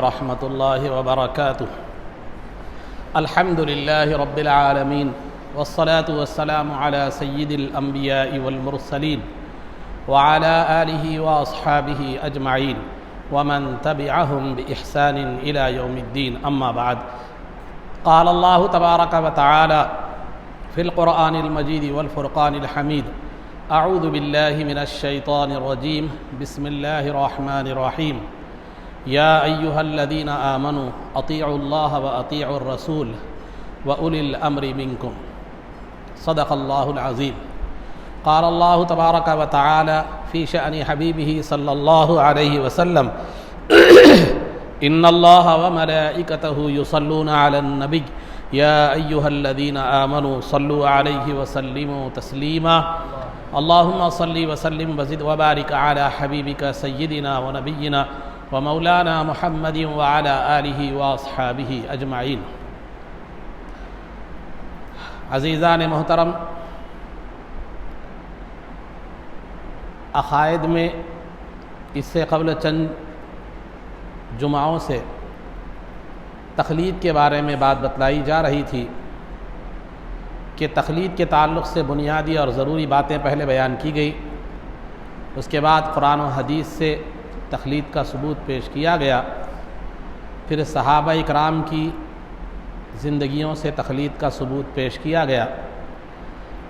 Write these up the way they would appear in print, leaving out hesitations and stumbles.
ورحمة الله وبركاته. الحمد لله رب العالمين، والصلاة والسلام على سيد الأنبياء والمرسلين وعلى آله وأصحابه أجمعين ومن تبعهم بإحسان إلى يوم الدين. أما بعد، قال الله تبارك وتعالى في القرآن المجيد والفرقان الحميد: أعوذ بالله من الشيطان الرجيم، بسم الله الرحمن الرحيم. يا أيها الذين آمنوا أطيعوا الله وأطيعوا الرسول وأولي الأمر منكم. صدق الله العظيم. قال الله تبارك وتعالى في شأن حبيبه صلى الله عليه وسلم: إن الله وملائكته يصلون على النبي يا أيها الذين آمنوا صلوا عليه وسلموا تسليما. اللهم صل وسلم وزد وبارك على حبيبك سيدنا ونبينا ومولانا محمد وعلى آلہ واصحابہ اجمعین. عزیزان محترم، عقائد میں اس سے قبل چند جمعوں سے تقلید کے بارے میں بات بتلائی جا رہی تھی کہ تقلید کے تعلق سے بنیادی اور ضروری باتیں پہلے بیان کی گئی. اس کے بعد قرآن و حدیث سے تقلید کا ثبوت پیش کیا گیا. پھر صحابہ اکرام کی زندگیوں سے تقلید کا ثبوت پیش کیا گیا.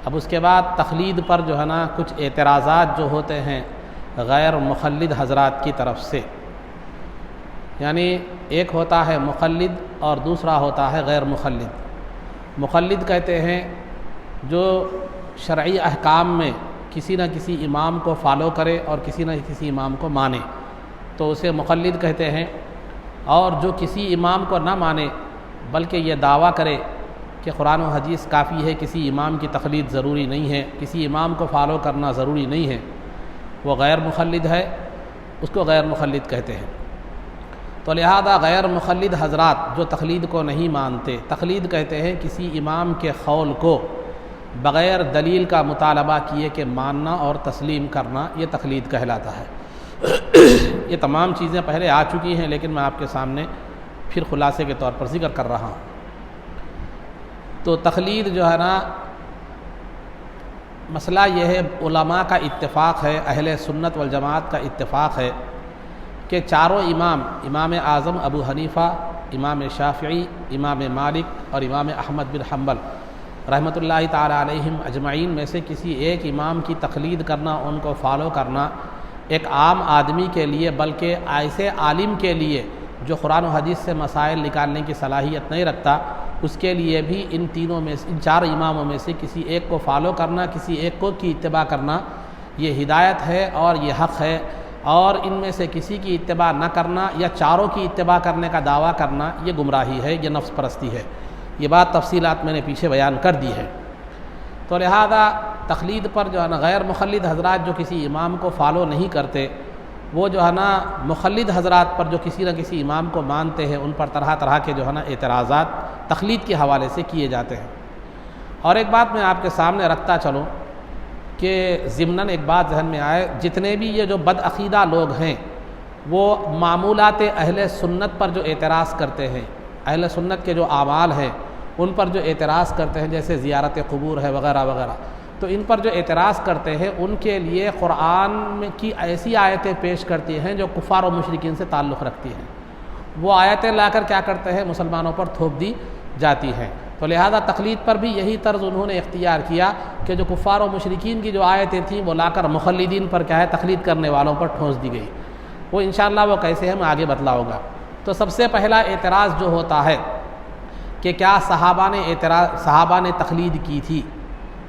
اب اس کے بعد تقلید پر جو ہے نا کچھ اعتراضات جو ہوتے ہیں غیر مقلد حضرات کی طرف سے، یعنی ایک ہوتا ہے مقلد اور دوسرا ہوتا ہے غیر مقلد. مقلد کہتے ہیں جو شرعی احکام میں کسی نہ کسی امام کو فالو کرے اور کسی نہ کسی امام کو مانے تو اسے مقلد کہتے ہیں. اور جو کسی امام کو نہ مانے بلکہ یہ دعویٰ کرے کہ قرآن و حدیث کافی ہے، کسی امام کی تقلید ضروری نہیں ہے، کسی امام کو فالو کرنا ضروری نہیں ہے، وہ غیر مقلد ہے، اس کو غیر مقلد کہتے ہیں. تو لہذا غیر مقلد حضرات جو تقلید کو نہیں مانتے، تقلید کہتے ہیں کسی امام کے قول کو بغیر دلیل کا مطالبہ کیے کہ ماننا اور تسلیم کرنا، یہ تقلید کہلاتا ہے. یہ تمام چیزیں پہلے آ چکی ہیں لیکن میں آپ کے سامنے پھر خلاصے کے طور پر ذکر کر رہا ہوں. تو تقلید جو ہے نا، مسئلہ یہ ہے، علماء کا اتفاق ہے، اہل سنت والجماعت کا اتفاق ہے کہ چاروں امام اعظم ابو حنیفہ، امام شافعی، امام مالک اور امام احمد بن حنبل رحمۃ اللہ تعالی علیہم اجمعین میں سے کسی ایک امام کی تقلید کرنا، ان کو فالو کرنا ایک عام آدمی کے لیے، بلکہ ایسے عالم کے لیے جو قرآن و حدیث سے مسائل نکالنے کی صلاحیت نہیں رکھتا، اس کے لیے بھی ان چار اماموں میں سے کسی ایک کو فالو کرنا، کسی ایک کو کی اتباع کرنا، یہ ہدایت ہے اور یہ حق ہے. اور ان میں سے کسی کی اتباع نہ کرنا یا چاروں کی اتباع کرنے کا دعویٰ کرنا یہ گمراہی ہے، یہ نفس پرستی ہے. یہ بات تفصیلات میں نے پیچھے بیان کر دی ہے. تو لہذا تقلید پر جو ہے نا غیر مقلد حضرات جو کسی امام کو فالو نہیں کرتے، وہ جو ہے نا مقلد حضرات پر جو کسی نہ کسی امام کو مانتے ہیں، ان پر طرح طرح کے جو ہے نا اعتراضات تقلید کے حوالے سے کیے جاتے ہیں. اور ایک بات میں آپ کے سامنے رکھتا چلوں کہ ضمناً ایک بات ذہن میں آئے، جتنے بھی یہ جو بد عقیدہ لوگ ہیں وہ معمولات اہل سنت پر جو اعتراض کرتے ہیں، اہل سنت کے جو اعمال ہیں ان پر جو اعتراض کرتے ہیں، جیسے زیارت قبور ہے وغیرہ وغیرہ، تو ان پر جو اعتراض کرتے ہیں ان کے لیے قرآن میں کی ایسی آیتیں پیش کرتی ہیں جو کفار و مشرکین سے تعلق رکھتی ہیں. وہ آیتیں لا کر کیا کرتے ہیں، مسلمانوں پر تھوپ دی جاتی ہیں. تو لہذا تقلید پر بھی یہی طرز انہوں نے اختیار کیا کہ جو کفار و مشرکین کی جو آیتیں تھیں وہ لا کر مقلدین پر کیا ہے، تقلید کرنے والوں پر ٹھونس دی گئی. وہ انشاءاللہ وہ کیسے ہے میں آگے بتلاؤں گا. تو سب سے پہلا اعتراض جو ہوتا ہے کہ کیا صحابہ نے تقلید کی تھی،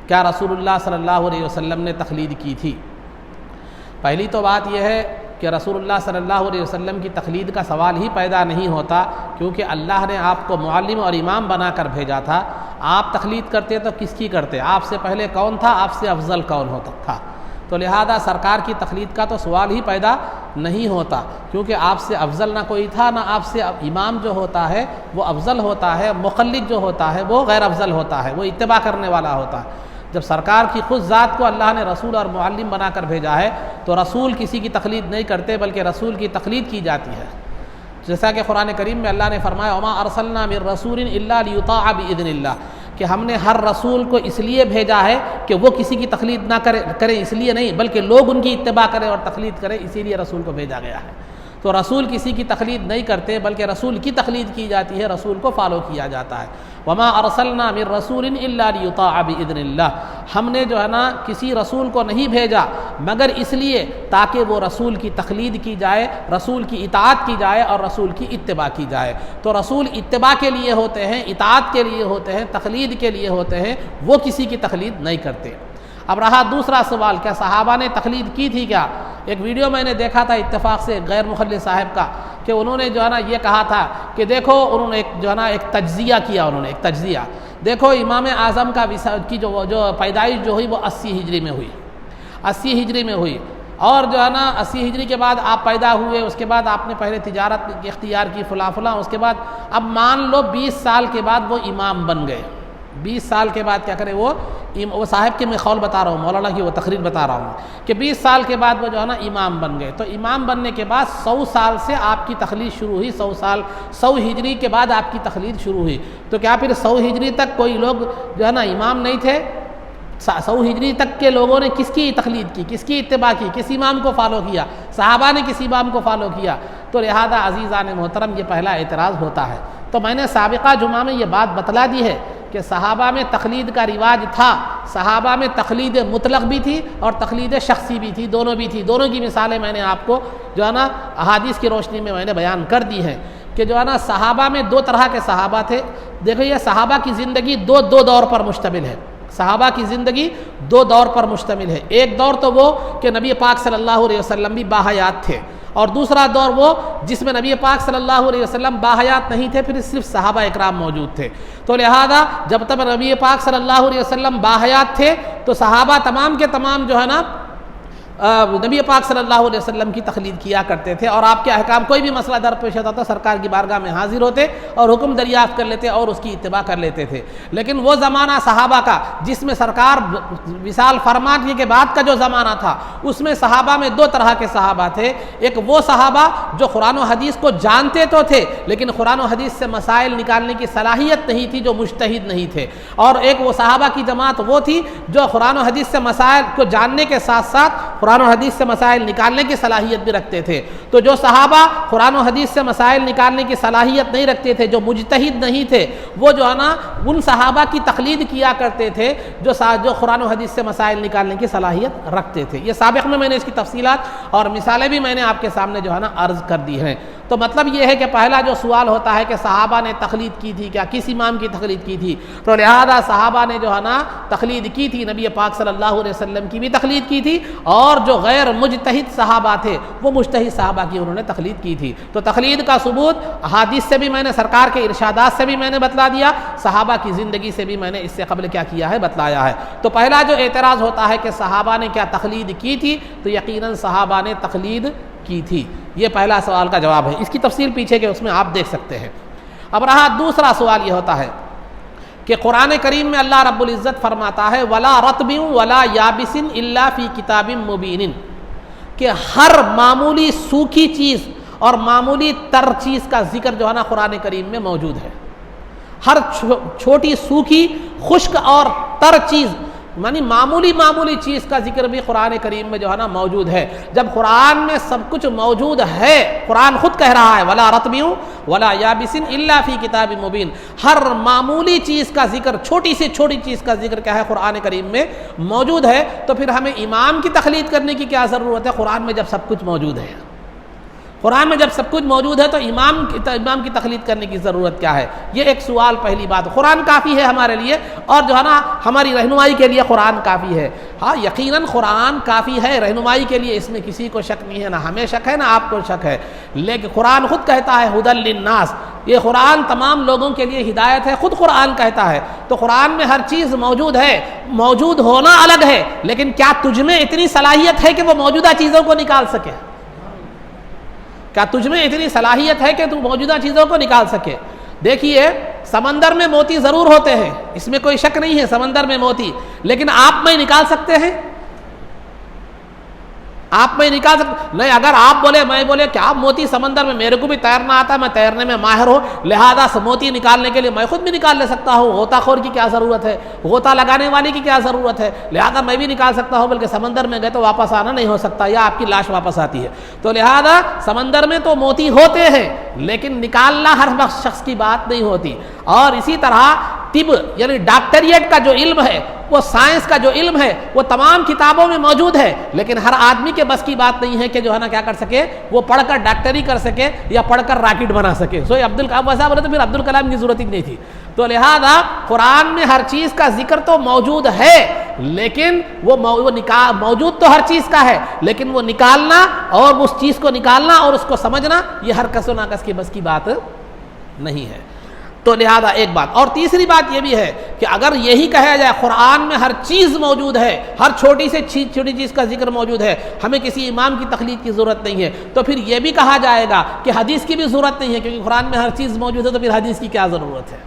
کیا رسول اللہ صلی اللہ علیہ وسلم نے تقلید کی تھی. پہلی تو بات یہ ہے کہ رسول اللہ صلی اللہ علیہ وسلم کی تقلید کا سوال ہی پیدا نہیں ہوتا، کیونکہ اللہ نے آپ کو معلم اور امام بنا کر بھیجا تھا. آپ تقلید کرتے تو کس کی کرتے؟ آپ سے پہلے کون تھا، آپ سے افضل کون ہوتا تھا؟ تو لہذا سرکار کی تقلید کا تو سوال ہی پیدا نہیں ہوتا، کیونکہ آپ سے افضل نہ کوئی تھا، نہ آپ سے امام جو ہوتا ہے وہ افضل ہوتا ہے، مقلد جو ہوتا ہے وہ غیر افضل ہوتا ہے، وہ اتباع کرنے والا ہوتا ہے. جب سرکار کی خود ذات کو اللہ نے رسول اور معلم بنا کر بھیجا ہے تو رسول کسی کی تقلید نہیں کرتے بلکہ رسول کی تقلید کی جاتی ہے. جیسا کہ قرآن کریم میں اللہ نے فرمایا وما ارسلنا من رسول الا لیطاع باذن اللہ، کہ ہم نے ہر رسول کو اس لیے بھیجا ہے کہ وہ کسی کی تقلید نہ کرے اس لیے نہیں، بلکہ لوگ ان کی اتباع کریں اور تقلید کریں، اسی لیے رسول کو بھیجا گیا ہے۔ تو رسول کسی کی تقلید نہیں کرتے بلکہ رسول کی تقلید کی جاتی ہے، رسول کو فالو کیا جاتا ہے۔ وما ارسلنا من رسول الا لیطاع باذن اللہ، ہم نے جو ہے نا کسی رسول کو نہیں بھیجا مگر اس لیے تاکہ وہ رسول کی تقلید کی جائے، رسول کی اطاعت کی جائے اور رسول کی اتباع کی جائے۔ تو رسول اتباع کے لیے ہوتے ہیں، اطاعت کے لیے ہوتے ہیں، تقلید کے لیے ہوتے ہیں، وہ کسی کی تقلید نہیں کرتے۔ اب رہا دوسرا سوال، کیا صحابہ نے تقلید کی تھی کیا؟ ایک ویڈیو میں نے دیکھا تھا اتفاق سے غیر مخلص صاحب کا، کہ انہوں نے جو ہے نا یہ کہا تھا کہ دیکھو انہوں نے ایک تجزیہ کیا، انہوں نے ایک تجزیہ، دیکھو امام اعظم کی جو پیدائش جو ہوئی وہ 80 ہجری میں ہوئی، 80 ہجری میں ہوئی، اور جو ہے نا 80 ہجری کے بعد آپ پیدا ہوئے، اس کے بعد آپ نے پہلے تجارت اختیار کی فلاں، اس کے بعد اب مان لو 20 سال کے بعد وہ امام بن گئے۔ 20 سال کے بعد کیا کرے وہ صاحب کے میں قول بتا رہا ہوں، مولانا کی وہ تقریر بتا رہا ہوں کہ 20 سال کے بعد وہ جو ہے نا امام بن گئے۔ تو امام بننے کے بعد 100 سال سے آپ کی تقلید شروع ہوئی، 100 ہجری کے بعد آپ کی تقلید شروع ہوئی۔ تو کیا پھر 100 ہجری تک کوئی لوگ جو ہے نا امام نہیں تھے؟ 100 ہجری تک کے لوگوں نے کس کی تقلید کی، کس کی اتباع کی، کس امام کو فالو کیا؟ صحابہ نے کس امام کو فالو کیا؟ تو لہذا عزیزان محترم یہ پہلا اعتراض ہوتا ہے۔ تو میں نے سابقہ جمعہ میں یہ بات بتلا دی ہے کہ صحابہ میں تقلید کا رواج تھا، صحابہ میں تقلید مطلق بھی تھی اور تقلید شخصی بھی تھی، دونوں بھی تھی۔ دونوں کی مثالیں میں نے آپ کو جو ہے نا احادیث کی روشنی میں نے بیان کر دی ہیں کہ جو ہے نا صحابہ میں 2 طرح کے صحابہ تھے۔ دیکھو یہ صحابہ کی زندگی دو دور پر مشتمل ہے، صحابہ کی زندگی 2 دور پر مشتمل ہے۔ ایک دور تو وہ کہ نبی پاک صلی اللہ علیہ وسلم بھی باحیات تھے، اور دوسرا دور وہ جس میں نبی پاک صلی اللہ علیہ وسلم باحیات نہیں تھے، پھر صرف صحابہ اکرام موجود تھے۔ تو لہذا جب تک نبی پاک صلی اللہ علیہ وسلم باحیات تھے تو صحابہ تمام کے تمام جو ہے نا نبی پاک صلی اللہ علیہ وسلم کی تقلید کیا کرتے تھے، اور آپ کے احکام کوئی بھی مسئلہ درپیش ہوتا تھا سرکار کی بارگاہ میں حاضر ہوتے اور حکم دریافت کر لیتے اور اس کی اتباع کر لیتے تھے۔ لیکن وہ زمانہ صحابہ کا جس میں سرکار وصال فرمانے کے بعد کا جو زمانہ تھا، اس میں صحابہ میں 2 طرح کے صحابہ تھے۔ ایک وہ صحابہ جو قرآن و حدیث کو جانتے تو تھے لیکن قرآن و حدیث سے مسائل نکالنے کی صلاحیت نہیں تھی، جو مجتہد نہیں تھے، اور ایک وہ صحابہ کی جماعت وہ تھی جو قرآن و حدیث سے مسائل کو جاننے کے ساتھ ساتھ قرآن و حدیث سے مسائل نکالنے کی صلاحیت بھی رکھتے تھے۔ تو جو صحابہ قرآن و حدیث سے مسائل نکالنے کی صلاحیت نہیں رکھتے تھے، جو مجتہد نہیں تھے، وہ جو ہے نا ان صحابہ کی تقلید کیا کرتے تھے جو قرآن و حدیث سے مسائل نکالنے کی صلاحیت رکھتے تھے۔ یہ سابق میں نے اس کی تفصیلات اور مثالیں بھی میں نے آپ کے سامنے جو ہے نا عرض کر دی ہیں۔ تو مطلب یہ ہے کہ پہلا جو سوال ہوتا ہے کہ صحابہ نے تقلید کی تھی کیا، کس امام کی تقلید کی تھی؟ تو لہذا صحابہ نے جو ہے نا تقلید کی تھی، نبی پاک صلی اللہ علیہ وسلم کی بھی تقلید کی تھی، اور جو غیر مجتہد صحابہ تھے وہ مجتہد صحابہ کی انہوں نے تقلید کی تھی۔ تو تقلید کا ثبوت احادیث سے بھی میں نے، سرکار کے ارشادات سے بھی میں نے بتلا دیا، صحابہ کی زندگی سے بھی میں نے اس سے قبل کیا کیا ہے، بتلایا ہے۔ تو پہلا جو اعتراض ہوتا ہے کہ صحابہ نے کیا تقلید کی تھی، تو یقیناً صحابہ نے تقلید کی تھی۔ یہ پہلا سوال کا جواب ہے، اس کی تفصیل پیچھے کے اس میں آپ دیکھ سکتے ہیں۔ اب رہا دوسرا سوال یہ ہوتا ہے کہ قرآن کریم میں اللہ رب العزت فرماتا ہے وَلَا رَطْبٍ وَلَا يَابِسٍ إِلَّا فِي كِتَابٍ مُبِينٍ، کہ ہر معمولی سوکھی چیز اور معمولی تر چیز کا ذکر جو ہے نا قرآن کریم میں موجود ہے۔ ہر چھوٹی سوکھی خشک اور تر چیز یعنی معمولی چیز کا ذکر بھی قرآن کریم میں جو ہے نا موجود ہے۔ جب قرآن میں سب کچھ موجود ہے، قرآن خود کہہ رہا ہے وَلَا رَطْبٍ وَلَا يَابِسٍ إِلَّا فِي كِتَابٍ مُبِينٍ، ہر معمولی چیز کا ذکر، چھوٹی سے چھوٹی چیز کا ذکر کیا ہے، قرآن کریم میں موجود ہے۔ تو پھر ہمیں امام کی تقلید کرنے کی کیا ضرورت ہے؟ قرآن میں جب سب کچھ موجود ہے، قرآن میں جب سب کچھ موجود ہے تو امام کی تقلید کرنے کی ضرورت کیا ہے؟ یہ ایک سوال پہلی بات۔ قرآن کافی ہے ہمارے لیے، اور جو ہے نا ہماری رہنمائی کے لیے قرآن کافی ہے۔ ہاں یقیناً قرآن کافی ہے رہنمائی کے لیے، اس میں کسی کو شک نہیں ہے، نہ ہمیں شک ہے نہ آپ کو شک ہے۔ لیکن قرآن خود کہتا ہے ھدی للناس، یہ قرآن تمام لوگوں کے لیے ہدایت ہے، خود قرآن کہتا ہے۔ تو قرآن میں ہر چیز موجود ہے، موجود ہونا الگ ہے، لیکن کیا تجھ میں اتنی صلاحیت ہے کہ وہ موجودہ چیزوں کو نکال سکے؟ کیا تجھ میں اتنی صلاحیت ہے کہ تو موجودہ چیزوں کو نکال سکے؟ دیکھیے سمندر میں موتی ضرور ہوتے ہیں، اس میں کوئی شک نہیں ہے، سمندر میں موتی، لیکن آپ میں نکال سکتے ہیں؟ آپ میں نکال سکتے نہیں. اگر آپ بولے میں بولے کہ آپ موتی سمندر میں، میرے کو بھی تیرنا آتا ہے، میں تیرنے میں ماہر ہوں، لہذا موتی نکالنے کے لیے میں خود بھی نکال لے سکتا ہوں، غوطہ خور کی کیا ضرورت ہے، غوطہ لگانے والے کی کیا ضرورت ہے، لہذا میں بھی نکال سکتا ہوں، بلکہ سمندر میں گئے تو واپس آنا نہیں ہو سکتا، یا آپ کی لاش واپس آتی ہے. تو لہذا سمندر میں تو موتی ہوتے ہیں لیکن نکالنا ہر شخص کی بات نہیں ہوتی. اور اسی طرح طب یعنی ڈاکٹریٹ کا جو علم ہے، وہ سائنس کا جو علم ہے، وہ تمام کتابوں میں موجود ہے، لیکن ہر آدمی کے بس کی بات نہیں ہے کہ جو ہے نا کیا کر سکے، وہ پڑھ کر ڈاکٹری کر سکے یا پڑھ کر راکٹ بنا سکے. سو عبدالکلام ویسا بولے تو پھر عبدالکلام کی ضرورت ہی نہیں تھی. تو لہذا قرآن میں ہر چیز کا ذکر تو موجود ہے، لیکن وہ موجود تو ہر چیز کا ہے، لیکن وہ نکالنا اور اس چیز کو نکالنا اور اس کو سمجھنا یہ ہر کس و ناقص کی بس کی بات نہیں ہے. تو لہذا ایک بات. اور تیسری بات یہ بھی ہے کہ اگر یہی کہا جائے قرآن میں ہر چیز موجود ہے، ہر چھوٹی سے چھوٹی چیز کا ذکر موجود ہے، ہمیں کسی امام کی تقلید کی ضرورت نہیں ہے، تو پھر یہ بھی کہا جائے گا کہ حدیث کی بھی ضرورت نہیں ہے، کیونکہ قرآن میں ہر چیز موجود ہے، تو پھر حدیث کی کیا ضرورت ہے،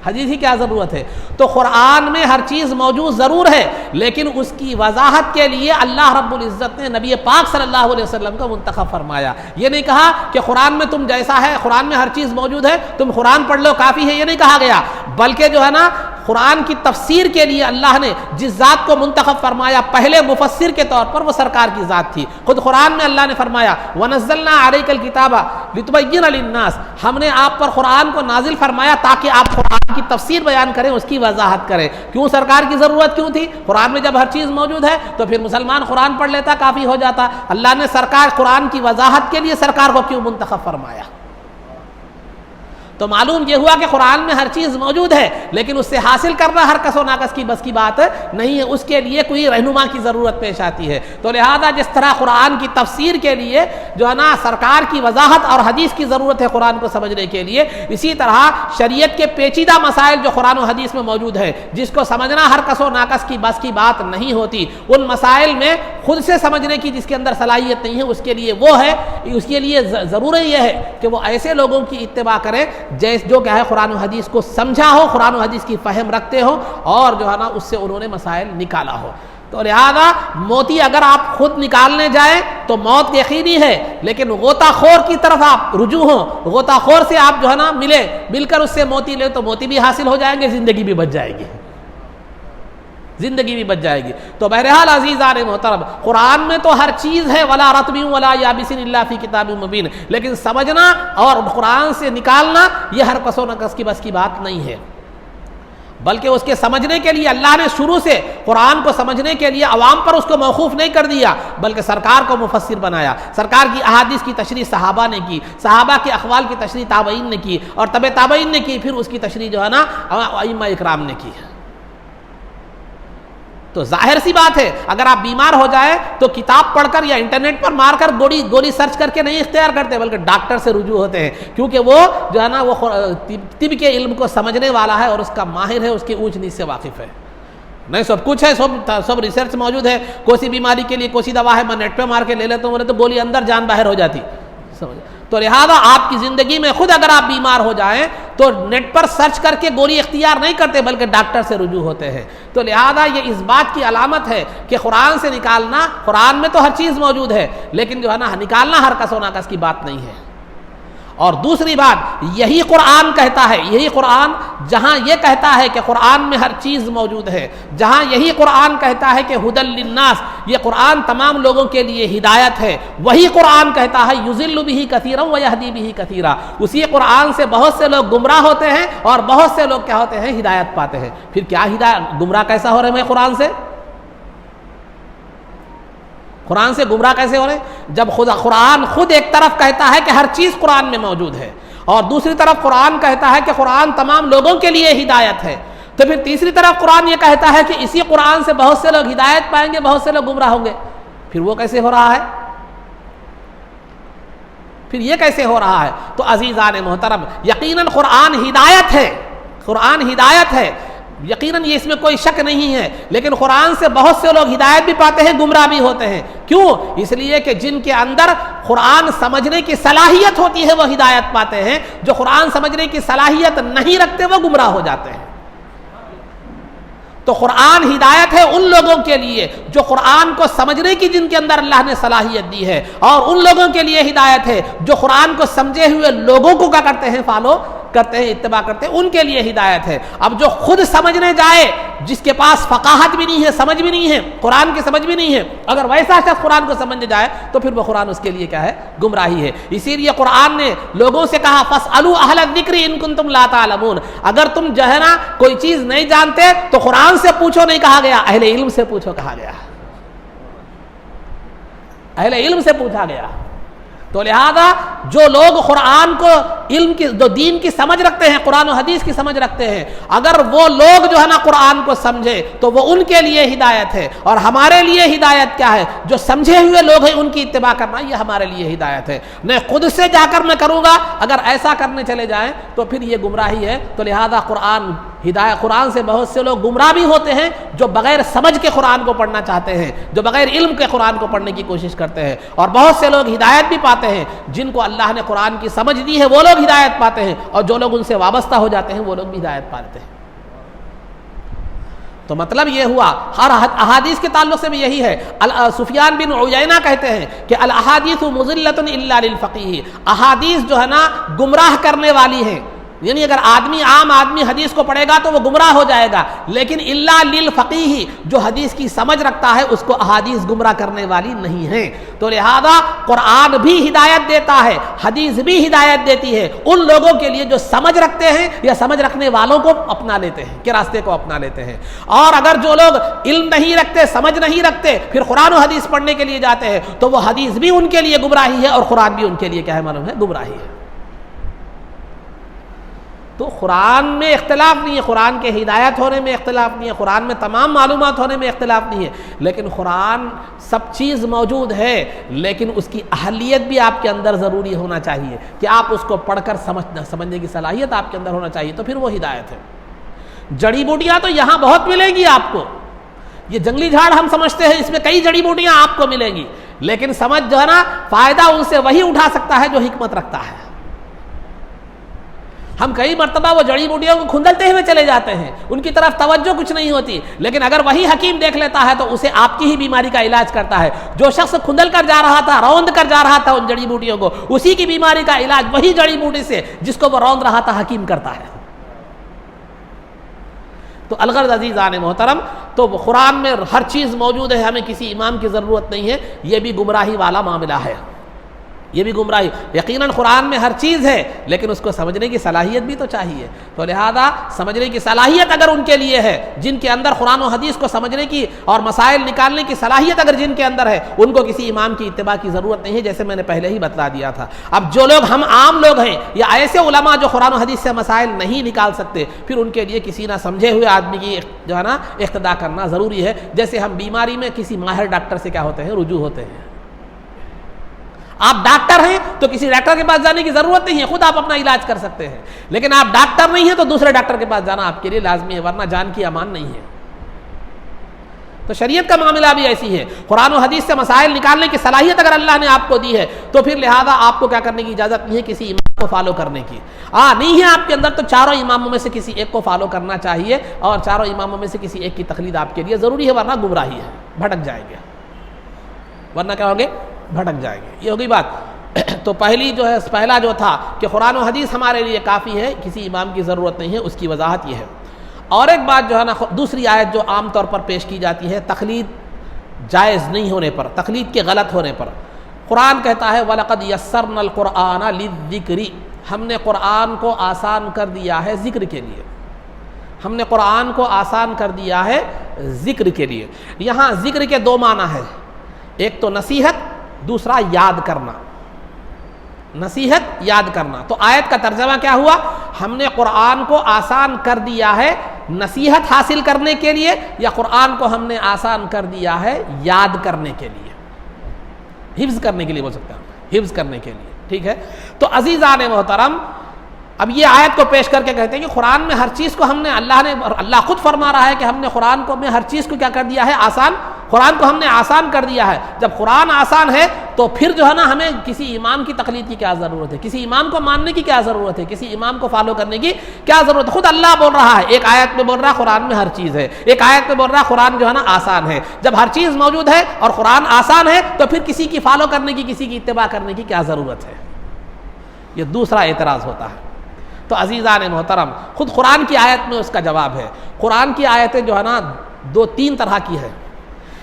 حدیث کی کیا ضرورت ہے. تو قرآن میں ہر چیز موجود ضرور ہے، لیکن اس کی وضاحت کے لیے اللہ رب العزت نے نبی پاک صلی اللہ علیہ وسلم کو منتخب فرمایا. یہ نہیں کہا کہ قرآن میں تم جیسا ہے، قرآن میں ہر چیز موجود ہے، تم قرآن پڑھ لو کافی ہے، یہ نہیں کہا گیا، بلکہ جو ہے نا قرآن کی تفسیر کے لیے اللہ نے جس ذات کو منتخب فرمایا پہلے مفسر کے طور پر، وہ سرکار کی ذات تھی. خود قرآن میں اللہ نے فرمایا وَنَزَّلْنَا عَلَيْكَ الْكِتَابَ لِتُبَيِّنَ لِلنَّاسِ، ہم نے آپ پر قرآن کو نازل فرمایا تاکہ آپ قرآن کی تفسیر بیان کریں، اس کی وضاحت کریں. کیوں سرکار کی ضرورت کیوں تھی؟ قرآن میں جب ہر چیز موجود ہے تو پھر مسلمان قرآن پڑھ لیتا، کافی ہو جاتا. اللہ نے سرکار قرآن کی وضاحت کے لیے سرکار کو کیوں منتخب فرمایا؟ تو معلوم یہ ہوا کہ قرآن میں ہر چیز موجود ہے، لیکن اس سے حاصل کرنا ہر کس و ناقص کی بس کی بات نہیں ہے، اس کے لیے کوئی رہنما کی ضرورت پیش آتی ہے. تو لہذا جس طرح قرآن کی تفسیر کے لیے جو ہے نا سرکار کی وضاحت اور حدیث کی ضرورت ہے قرآن کو سمجھنے کے لیے، اسی طرح شریعت کے پیچیدہ مسائل جو قرآن و حدیث میں موجود ہے، جس کو سمجھنا ہر کس و ناقص کی بس کی بات نہیں ہوتی، ان مسائل میں خود سے سمجھنے کی جس کے اندر صلاحیت نہیں ہے، اس کے لیے وہ ہے، اس کے لیے ضروری یہ ہے کہ وہ ایسے لوگوں کی اتباع کرے جو کیا ہے قرآن و حدیث کو سمجھا ہو، قرآن و حدیث کی فہم رکھتے ہو، اور جو ہے نا اس سے انہوں نے مسائل نکالا ہو. تو لہذا موتی اگر آپ خود نکالنے جائیں تو موت یقینی ہے، لیکن غوطہ خور کی طرف آپ رجوع ہوں، غوطہ خور سے آپ جو ہے نا مل کر اس سے موتی لے تو موتی بھی حاصل ہو جائیں گے، زندگی بھی بچ جائے گی، زندگی بھی بچ جائے گی. تو بہرحال عزیزان محترم، قرآن میں تو ہر چیز ہے، ولا رطب ولا یابس الا فی کتاب مبین، لیکن سمجھنا اور قرآن سے نکالنا یہ ہر کس و ناقص کی بس کی بات نہیں ہے، بلکہ اس کے سمجھنے کے لیے اللہ نے شروع سے قرآن کو سمجھنے کے لیے عوام پر اس کو موقوف نہیں کر دیا، بلکہ سرکار کو مفسر بنایا. سرکار کی احادیث کی تشریح صحابہ نے کی، صحابہ کے اقوال کی تشریح تابعین نے کی، اور تبع تابعین نے کی، پھر اس کی تشریح جو ہے نا ائمہ اکرام نے کی. تو ظاہر سی بات ہے اگر آپ بیمار ہو جائے تو کتاب پڑھ کر یا انٹرنیٹ پر مار کر گولی سرچ کر کے نہیں اختیار کرتے، بلکہ ڈاکٹر سے رجوع ہوتے ہیں، کیونکہ وہ جو ہے نا وہ طب کے علم کو سمجھنے والا ہے اور اس کا ماہر ہے، اس کی اونچ نیچ سے واقف ہے. نہیں سب کچھ ہے، سب ریسرچ موجود ہے، کوئی سی بیماری کے لیے کوئی سی دوا ہے، میں نیٹ پہ مار کے لے لیتا ہوں، بولے تو گولی اندر جان باہر ہو جاتی. تو لہذا آپ کی زندگی میں خود اگر آپ بیمار ہو جائیں تو نیٹ پر سرچ کر کے گولی اختیار نہیں کرتے، بلکہ ڈاکٹر سے رجوع ہوتے ہیں. تو لہذا یہ اس بات کی علامت ہے کہ قرآن سے نکالنا، قرآن میں تو ہر چیز موجود ہے، لیکن جو ہے نا نکالنا ہر کس و ناقص کی بات نہیں ہے. اور دوسری بات، یہی قرآن کہتا ہے، یہی قرآن جہاں یہ کہتا ہے کہ قرآن میں ہر چیز موجود ہے، جہاں یہی قرآن کہتا ہے کہ ھدی للناس، یہ قرآن تمام لوگوں کے لیے ہدایت ہے، وہی قرآن کہتا ہے یضل بہ کثیرا ویہدی بہ کثیرا، اسی قرآن سے بہت سے لوگ گمراہ ہوتے ہیں اور بہت سے لوگ کیا ہوتے ہیں، ہدایت پاتے ہیں. پھر کیا ہدایت، گمراہ کیسا ہو رہے ہیں قرآن سے؟ قرآن سے گمراہ کیسے ہو رہے ہیں؟ جب قرآن خود ایک طرف کہتا ہے کہ ہر چیز قرآن میں موجود ہے، اور دوسری طرف قرآن کہتا ہے کہ قرآن تمام لوگوں کے لیے ہدایت ہے، تو پھر تیسری طرف قرآن یہ کہتا ہے کہ اسی قرآن سے بہت سے لوگ ہدایت پائیں گے، بہت سے لوگ گمراہ ہوں گے. پھر وہ کیسے ہو رہا ہے؟ پھر یہ کیسے ہو رہا ہے؟ تو عزیزان محترم، یقیناً قرآن ہدایت ہے، قرآن ہدایت ہے، یقیناً یہ اس میں کوئی شک نہیں ہے، لیکن قرآن سے بہت سے لوگ ہدایت بھی پاتے ہیں، گمراہ بھی ہوتے ہیں. کیوں؟ اس لیے کہ جن کے اندر قرآن سمجھنے کی صلاحیت ہوتی ہے وہ ہدایت پاتے ہیں، جو قرآن سمجھنے کی صلاحیت نہیں رکھتے وہ گمراہ ہو جاتے ہیں. تو قرآن ہدایت ہے ان لوگوں کے لیے جو قرآن کو سمجھنے کی جن کے اندر اللہ نے صلاحیت دی ہے، اور ان لوگوں کے لیے ہدایت ہے جو قرآن کو سمجھے ہوئے لوگوں کو کیا کرتے ہیں، فالو کرتے ہیں، اتباع کرتے ہیں، ان کے لیے ہدایت ہے۔ اب جو خود سمجھنے جائے، جس کے پاس فقاہت بھی نہیں ہے، سمجھ بھی نہیں ہے، قرآن کی سمجھ بھی نہیں ہے، اگر ویسا شخص قرآن کو سمجھنے جائے تو پھر وہ قرآن اس کے لیے کیا ہے، گمراہی ہے۔ اسی لیے قرآن نے لوگوں سے کہا فَاسْأَلُوا أَهْلَ الذِّكْرِ إِن كُنتُمْ لَا تَعْلَمُونَ، اگر تم جو ہے نا کوئی چیز نہیں جانتے تو قرآن سے پوچھو نہیں کہا گیا، اہل علم سے پوچھو کہا گیا، اہل علم سے پوچھا گیا۔ تو لہذا جو لوگ قرآن کو علم کی، جو دین کی سمجھ رکھتے ہیں، قرآن و حدیث کی سمجھ رکھتے ہیں، اگر وہ لوگ جو ہے نا قرآن کو سمجھے تو وہ ان کے لیے ہدایت ہے، اور ہمارے لیے ہدایت کیا ہے، جو سمجھے ہوئے لوگ ہیں ان کی اتباع کرنا، یہ ہمارے لیے ہدایت ہے۔ میں خود سے جا کر میں کروں گا، اگر ایسا کرنے چلے جائیں تو پھر یہ گمراہی ہے۔ تو لہذا قرآن سے بہت سے لوگ گمراہ بھی ہوتے ہیں جو بغیر سمجھ کے قرآن کو پڑھنا چاہتے ہیں، جو بغیر علم کے قرآن کو پڑھنے کی کوشش کرتے ہیں، اور بہت سے لوگ ہدایت بھی پاتے ہیں، جن کو اللہ نے قرآن کی سمجھ دی ہے وہ لوگ ہدایت پاتے ہیں، اور جو لوگ ان سے وابستہ ہو جاتے ہیں وہ لوگ بھی ہدایت پاتے ہیں۔ تو مطلب یہ ہوا، ہر احادیث کے تعلق سے بھی یہی ہے۔ سفیان بن عیینہ کہتے ہیں کہ الاحادیث مضلۃ الا للفقیہ، احادیث جو ہے نا گمراہ کرنے والی ہیں، یعنی اگر عام آدمی حدیث کو پڑھے گا تو وہ گمراہ ہو جائے گا، لیکن الا للفقیہ، جو حدیث کی سمجھ رکھتا ہے اس کو احادیث گمراہ کرنے والی نہیں ہیں۔ تو لہذا قرآن بھی ہدایت دیتا ہے، حدیث بھی ہدایت دیتی ہے ان لوگوں کے لیے جو سمجھ رکھتے ہیں یا سمجھ رکھنے والوں کو اپنا لیتے ہیں، کے راستے کو اپنا لیتے ہیں۔ اور اگر جو لوگ علم نہیں رکھتے، سمجھ نہیں رکھتے، پھر قرآن و حدیث پڑھنے کے لیے جاتے ہیں تو وہ حدیث بھی ان کے لیے گمراہی ہے اور قرآن بھی ان کے لیے کیا ہے، معلوم ہے، گمراہی ہے۔ تو قرآن میں اختلاف نہیں ہے، قرآن کے ہدایت ہونے میں اختلاف نہیں ہے، قرآن میں تمام معلومات ہونے میں اختلاف نہیں ہے، لیکن قرآن سب چیز موجود ہے، لیکن اس کی اہلیت بھی آپ کے اندر ضروری ہونا چاہیے کہ آپ اس کو پڑھ کر سمجھنے کی صلاحیت آپ کے اندر ہونا چاہیے، تو پھر وہ ہدایت ہے۔ جڑی بوٹیاں تو یہاں بہت ملیں گی آپ کو، یہ جنگلی جھاڑ ہم سمجھتے ہیں اس میں کئی جڑی بوٹیاں آپ کو ملیں گی، لیکن سمجھ جو ہے نا فائدہ ان سے وہی اٹھا سکتا ہے جو حکمت رکھتا ہے۔ ہم کئی مرتبہ وہ جڑی بوٹیوں کو کھندلتے ہوئے چلے جاتے ہیں، ان کی طرف توجہ کچھ نہیں ہوتی، لیکن اگر وہی حکیم دیکھ لیتا ہے تو اسے آپ کی ہی بیماری کا علاج کرتا ہے۔ جو شخص کھندل کر جا رہا تھا، روند کر جا رہا تھا ان جڑی بوٹیوں کو، اسی کی بیماری کا علاج وہی جڑی بوٹی سے جس کو وہ روند رہا تھا حکیم کرتا ہے۔ تو الغرض عزیزان محترم، تو قرآن میں ہر چیز موجود ہے، ہمیں کسی امام کی ضرورت نہیں ہے، یہ بھی گمراہی والا معاملہ ہے، یہ بھی گمراہی۔ یقیناً قرآن میں ہر چیز ہے، لیکن اس کو سمجھنے کی صلاحیت بھی تو چاہیے۔ تو لہذا سمجھنے کی صلاحیت اگر ان کے لیے ہے، جن کے اندر قرآن و حدیث کو سمجھنے کی اور مسائل نکالنے کی صلاحیت اگر جن کے اندر ہے، ان کو کسی امام کی اتباع کی ضرورت نہیں ہے، جیسے میں نے پہلے ہی بتلا دیا تھا۔ اب جو لوگ ہم عام لوگ ہیں یا ایسے علماء جو قرآن و حدیث سے مسائل نہیں نکال سکتے، پھر ان کے لیے کسی نہ سمجھے ہوئے آدمی کی جو ہے نا اقتداء کرنا ضروری ہے، جیسے ہم بیماری میں کسی ماہر ڈاکٹر سے کیا ہوتے ہیں، رجوع ہوتے ہیں۔ آپ ڈاکٹر ہیں تو کسی ڈاکٹر کے پاس جانے کی ضرورت نہیں ہے، خود آپ اپنا علاج کر سکتے ہیں، لیکن آپ ڈاکٹر نہیں ہیں تو دوسرے ڈاکٹر کے پاس جانا آپ کے لیے لازمی ہے، ورنہ جان کی امان نہیں ہے۔ تو شریعت کا معاملہ بھی ایسی ہے، قرآن و حدیث سے مسائل نکالنے کی صلاحیت اگر اللہ نے آپ کو دی ہے تو پھر لہذا آپ کو کیا کرنے کی اجازت نہیں ہے، کسی امام کو فالو کرنے کی۔ نہیں ہے آپ کے اندر تو چاروں اماموں میں سے کسی ایک کو فالو کرنا چاہیے، اور چاروں اماموں میں سے کسی ایک کی تقلید آپ کے لیے ضروری ہے، ورنہ گمراہی ہے، بھٹک جائیں گے، ورنہ کیا ہوگے، بھٹک جائیں گے۔ یہ ہوگی بات۔ تو پہلا جو تھا کہ قرآن و حدیث ہمارے لیے کافی ہے، کسی امام کی ضرورت نہیں ہے، اس کی وضاحت یہ ہے۔ اور ایک بات جو ہے نا، دوسری آیت جو عام طور پر پیش کی جاتی ہے تقلید جائز نہیں ہونے پر، تقلید کے غلط ہونے پر، قرآن کہتا ہے وَلَقَدْ يَسَّرْنَا الْقُرْآنَ لِلذِّكْرِ، ہم نے قرآن کو آسان کر دیا ہے ذکر کے لیے، ہم نے قرآن کو آسان کر دیا ہے ذکر کے لیے۔ یہاں ذکر کے دو معنی ہے، ایک تو نصیحت، دوسرا یاد کرنا، نصیحت یاد کرنا۔ تو آیت کا ترجمہ کیا ہوا، ہم نے قرآن کو آسان کر دیا ہے نصیحت حاصل کرنے کے لیے، یا قرآن کو ہم نے آسان کر دیا ہے یاد کرنے کے لیے، حفظ کرنے کے لیے بول سکتے ہیں، حفظ کرنے کے لیے، ٹھیک ہے۔ تو عزیزان محترم، اب یہ آیت کو پیش کر کے کہتے ہیں کہ قرآن میں ہر چیز کو ہم نے اللہ خود فرما رہا ہے کہ ہم نے قرآن کو میں ہر چیز کو کیا کر دیا ہے، آسان قرآن کو ہم نے آسان کر دیا ہے. جب قرآن آسان ہے تو پھر جو ہے نا ہمیں کسی امام کی تقلید کی کیا ضرورت ہے, کسی امام کو ماننے کی کیا ضرورت ہے, کسی امام کو فالو کرنے کی کیا ضرورت ہے. خود اللہ بول رہا ہے, ایک آیت میں بول رہا ہے قرآن میں ہر چیز ہے, ایک آیت میں بول رہا ہے قرآن جو ہے نا آسان ہے. جب ہر چیز موجود ہے اور قرآن آسان ہے تو پھر کسی کی فالو کرنے کی, کسی کی اتباع کرنے کی کیا ضرورت ہے. یہ دوسرا اعتراض ہوتا ہے. تو عزیزان محترم, خود قرآن کی آیت میں اس کا جواب ہے. قرآن کی آیتیں جو ہے نا دو تین طرح کی ہے.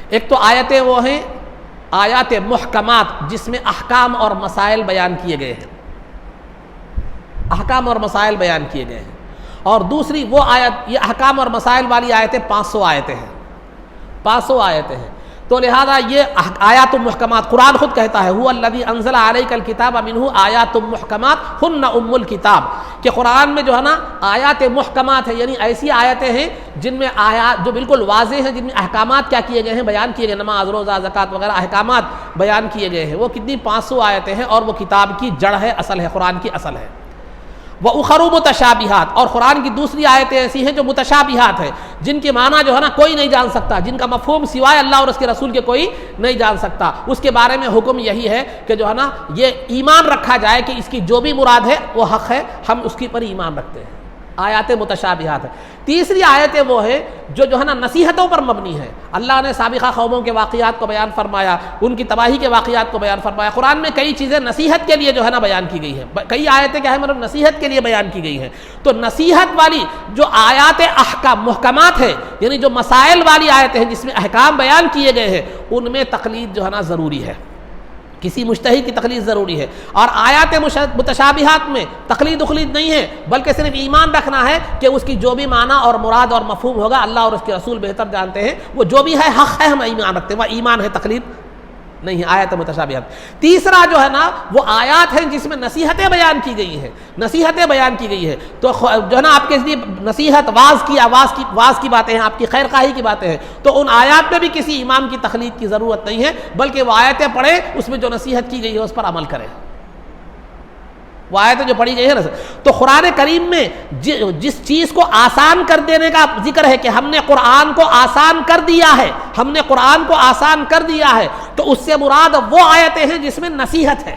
ایک تو آیتیں وہ ہیں آیات محکمات جس میں احکام اور مسائل بیان کیے گئے ہیں, احکام اور مسائل بیان کیے گئے ہیں. اور دوسری وہ آیت, یہ احکام اور مسائل والی آیتیں 500 آیتیں ہیں, 500 آیتیں ہیں. تو لہذا یہ آیات محکمات, قرآن خود کہتا ہے هو الذی انزل علیک الکتاب منہ آیات محکمات ہن ام الکتاب, کہ قرآن میں جو ہے نا آیات محکمات ہیں, یعنی ایسی آیتیں ہیں جن میں آیات جو بالکل واضح ہیں, جن میں احکامات کیا کیے گئے ہیں, بیان کیے گئے, نماز روزہ زکوٰۃ وغیرہ احکامات بیان کیے گئے ہیں. وہ کتنی 500 آیتیں ہیں, اور وہ کتاب کی جڑ ہے, اصل ہے, قرآن کی اصل ہے. وَأُخَرُ مُتَشَابِهَاتٌ, اور قرآن کی دوسری آیتیں ایسی ہیں جو متشابہات ہیں, جن کے معنی جو ہے نا کوئی نہیں جان سکتا, جن کا مفہوم سوائے اللہ اور اس کے رسول کے کوئی نہیں جان سکتا. اس کے بارے میں حکم یہی ہے کہ جو ہے نا یہ ایمان رکھا جائے کہ اس کی جو بھی مراد ہے وہ حق ہے, ہم اس کی پر ایمان رکھتے ہیں. آیات متشابہات ہے. تیسری آیتیں وہ ہے جو ہے نا نصیحتوں پر مبنی ہے. اللہ نے سابقہ قوموں کے واقعات کو بیان فرمایا, ان کی تباہی کے واقعات کو بیان فرمایا. قرآن میں کئی چیزیں نصیحت کے لیے جو ہے نا بیان کی گئی ہیں, کئی آیتیں کیا ہے مطلب نصیحت کے لیے بیان کی گئی ہیں. تو نصیحت والی جو آیات احکام محکمات ہے, یعنی جو مسائل والی آیتیں ہیں جس میں احکام بیان کیے گئے ہیں, ان میں تقلید جو ہے نا ضروری ہے, کسی مجتہد کی تقلید ضروری ہے. اور آیات متشابہات میں تقلید اخلید نہیں ہے, بلکہ صرف ایمان رکھنا ہے کہ اس کی جو بھی معنی اور مراد اور مفہوم ہوگا اللہ اور اس کے رسول بہتر جانتے ہیں, وہ جو بھی ہے حق ہے, ہم ایمان رکھتے ہیں, وہ ایمان ہے, تقلید نہیں ہے. آیات متشابہات. تیسرا جو ہے نا وہ آیات ہیں جس میں نصیحتیں بیان کی گئی ہیں, نصیحتیں بیان کی گئی ہے. تو جو ہے نا آپ کے لیے نصیحت واز کی باتیں ہیں, آپ کی خیر خواہی کی باتیں ہیں, تو ان آیات میں بھی کسی امام کی تقلید کی ضرورت نہیں ہے, بلکہ وہ آیتیں پڑھیں, اس میں جو نصیحت کی گئی ہے اس پر عمل کریں. وہ آیتیں جو پڑھی گئی ہے نا. تو قرآن کریم میں جس چیز کو آسان کر دینے کا ذکر ہے کہ ہم نے قرآن کو آسان کر دیا ہے, ہم نے قرآن کو آسان کر دیا ہے, تو اس سے مراد وہ آیتیں ہیں جس میں نصیحت ہے,